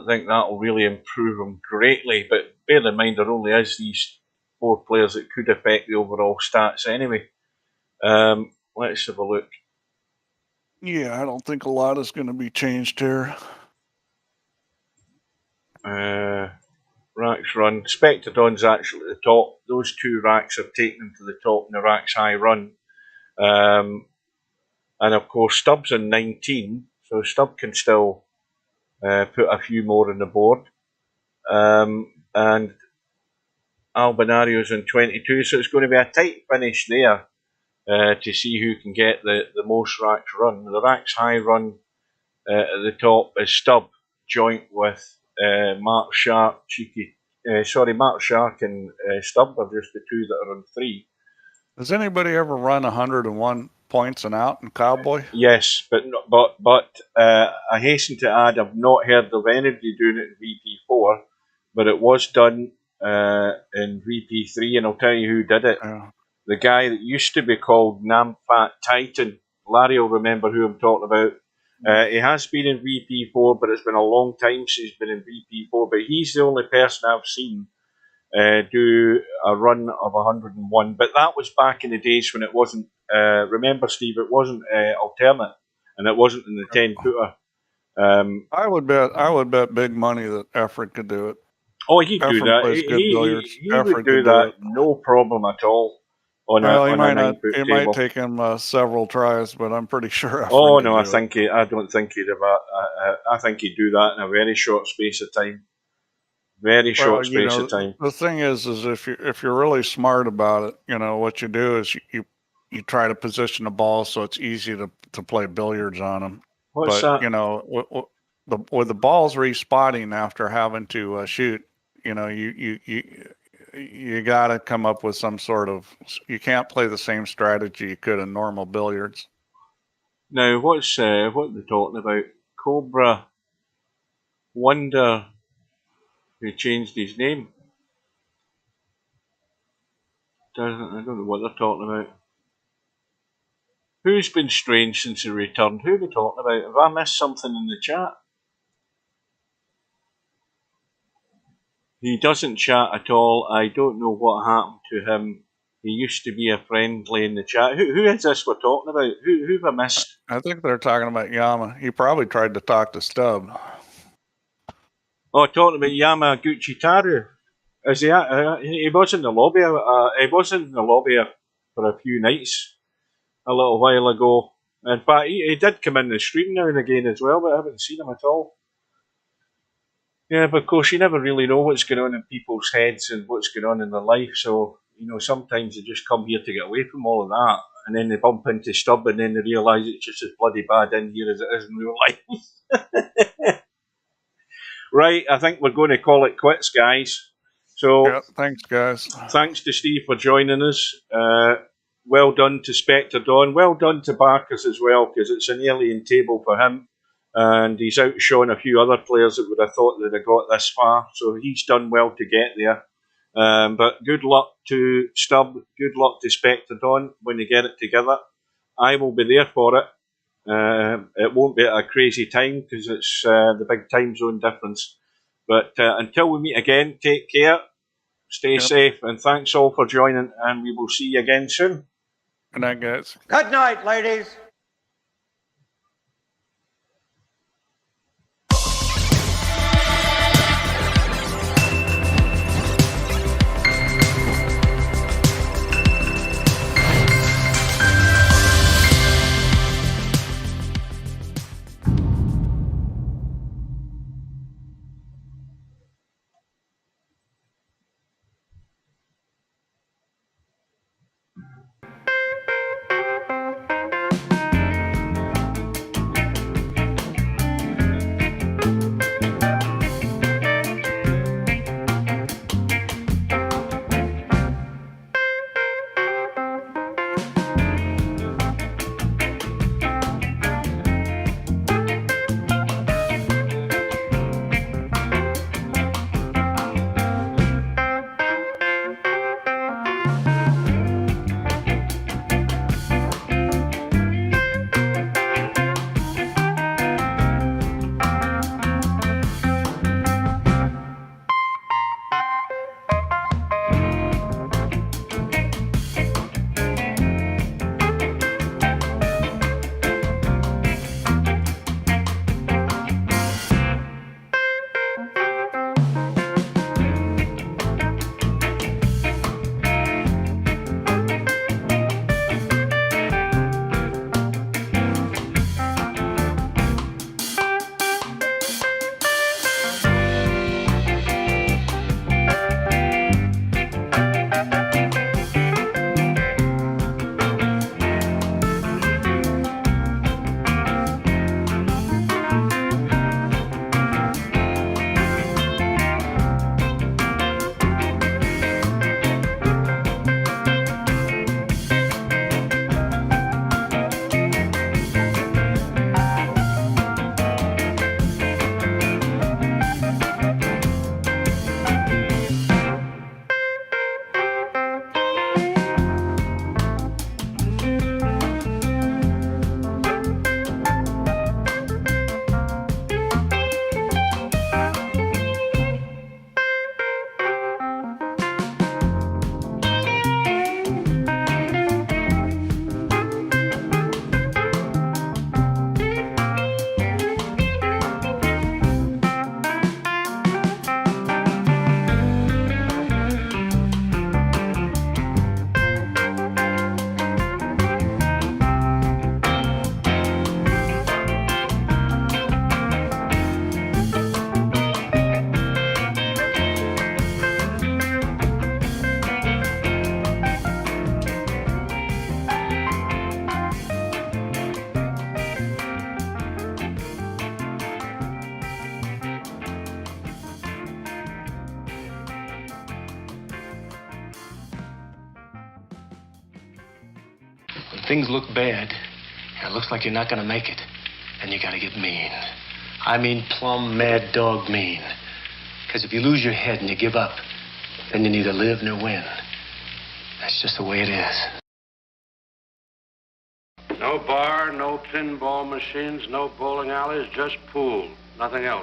think that'll really improve them greatly, but bear in mind there only is these 4 players that could affect the overall stats anyway. Let's have a look. Yeah, I don't think a lot is going to be changed here. Racks run. Spectredawn's actually at the top. Those 2 racks have taken them to the top in the racks high run. And of course, Stubb's in 19, so Stubb can still put a few more on the board. And Albanario's in 22, so it's going to be a tight finish there to see who can get the most racks run. The racks high run at the top is Stubb, joint with Mark Shark, Mark Shark and Stubb are just the 2 that are on 3. Has anybody ever run 101 points and out in Cowboy? Yes, but I hasten to add, I've not heard of anybody doing it in VP4, but it was done in VP3, and I'll tell you who did it. Yeah. The guy that used to be called Namfat Titan. Larry will remember who I'm talking about. He has been in VP4, but it's been a long time since he's been in VP4. But he's the only person I've seen do a run of 101. But that was back in the days when it wasn't. Remember, Steve, it wasn't alternate, and it wasn't in the 10-footer. I would bet big money that Efren could do it. Oh, he'd do that. He would do that, no problem at all. He might take him several tries, but I'm pretty sure. I don't think he'd have. I think he'd do that in a very short space of time. The thing is if you're really smart about it, what you do is you try to position the ball so it's easy to play billiards on them. What's that? With the balls respotting after having to shoot, you got to come up with some sort of. You can't play the same strategy you could in normal billiards. Now, what they're talking about? Cobra Wonder, who changed his name. I don't know what they're talking about. Who's been strange since he returned? Who are they talking about? Have I missed something in the chat? He doesn't chat at all. I don't know what happened to him. He used to be a friendly in the chat. Who is this we're talking about? Who have I missed? I think they're talking about Yama. He probably tried to talk to Stubb. Oh, talking about Yamaguchi Taru. Is he? He was in the lobby. He was in the lobby for a few nights a little while ago. In fact, he did come in the stream now and again as well, but I haven't seen him at all. Yeah, but of course you never really know what's going on in people's heads and what's going on in their life. So, you know, sometimes they just come here to get away from all of that, and then they bump into Stubb, and then they realise it's just as bloody bad in here as it is in real life. Right, I think we're going to call it quits, guys. So, Yeah, thanks, guys. thanks to Steve for joining us. Well done to Spectredawn. Well done to Barkers as well, because it's an alien table for him. And he's outshone a few other players that would have thought they'd have got this far. So he's done well to get there. But good luck to Stubb. Good luck to Spectredawn when they get it together. I will be there for it. It won't be at a crazy time because it's the big time zone difference. But until we meet again, take care, stay safe, and thanks all for joining, and we will see you again soon. Good night, guys. Good night, ladies. Things look bad, and it looks like you're not gonna make it, then you gotta get mean. I mean plumb mad dog mean. Because if you lose your head and you give up, then you neither live nor win. That's just the way it is. No bar, no pinball machines, no bowling alleys, just pool. Nothing else.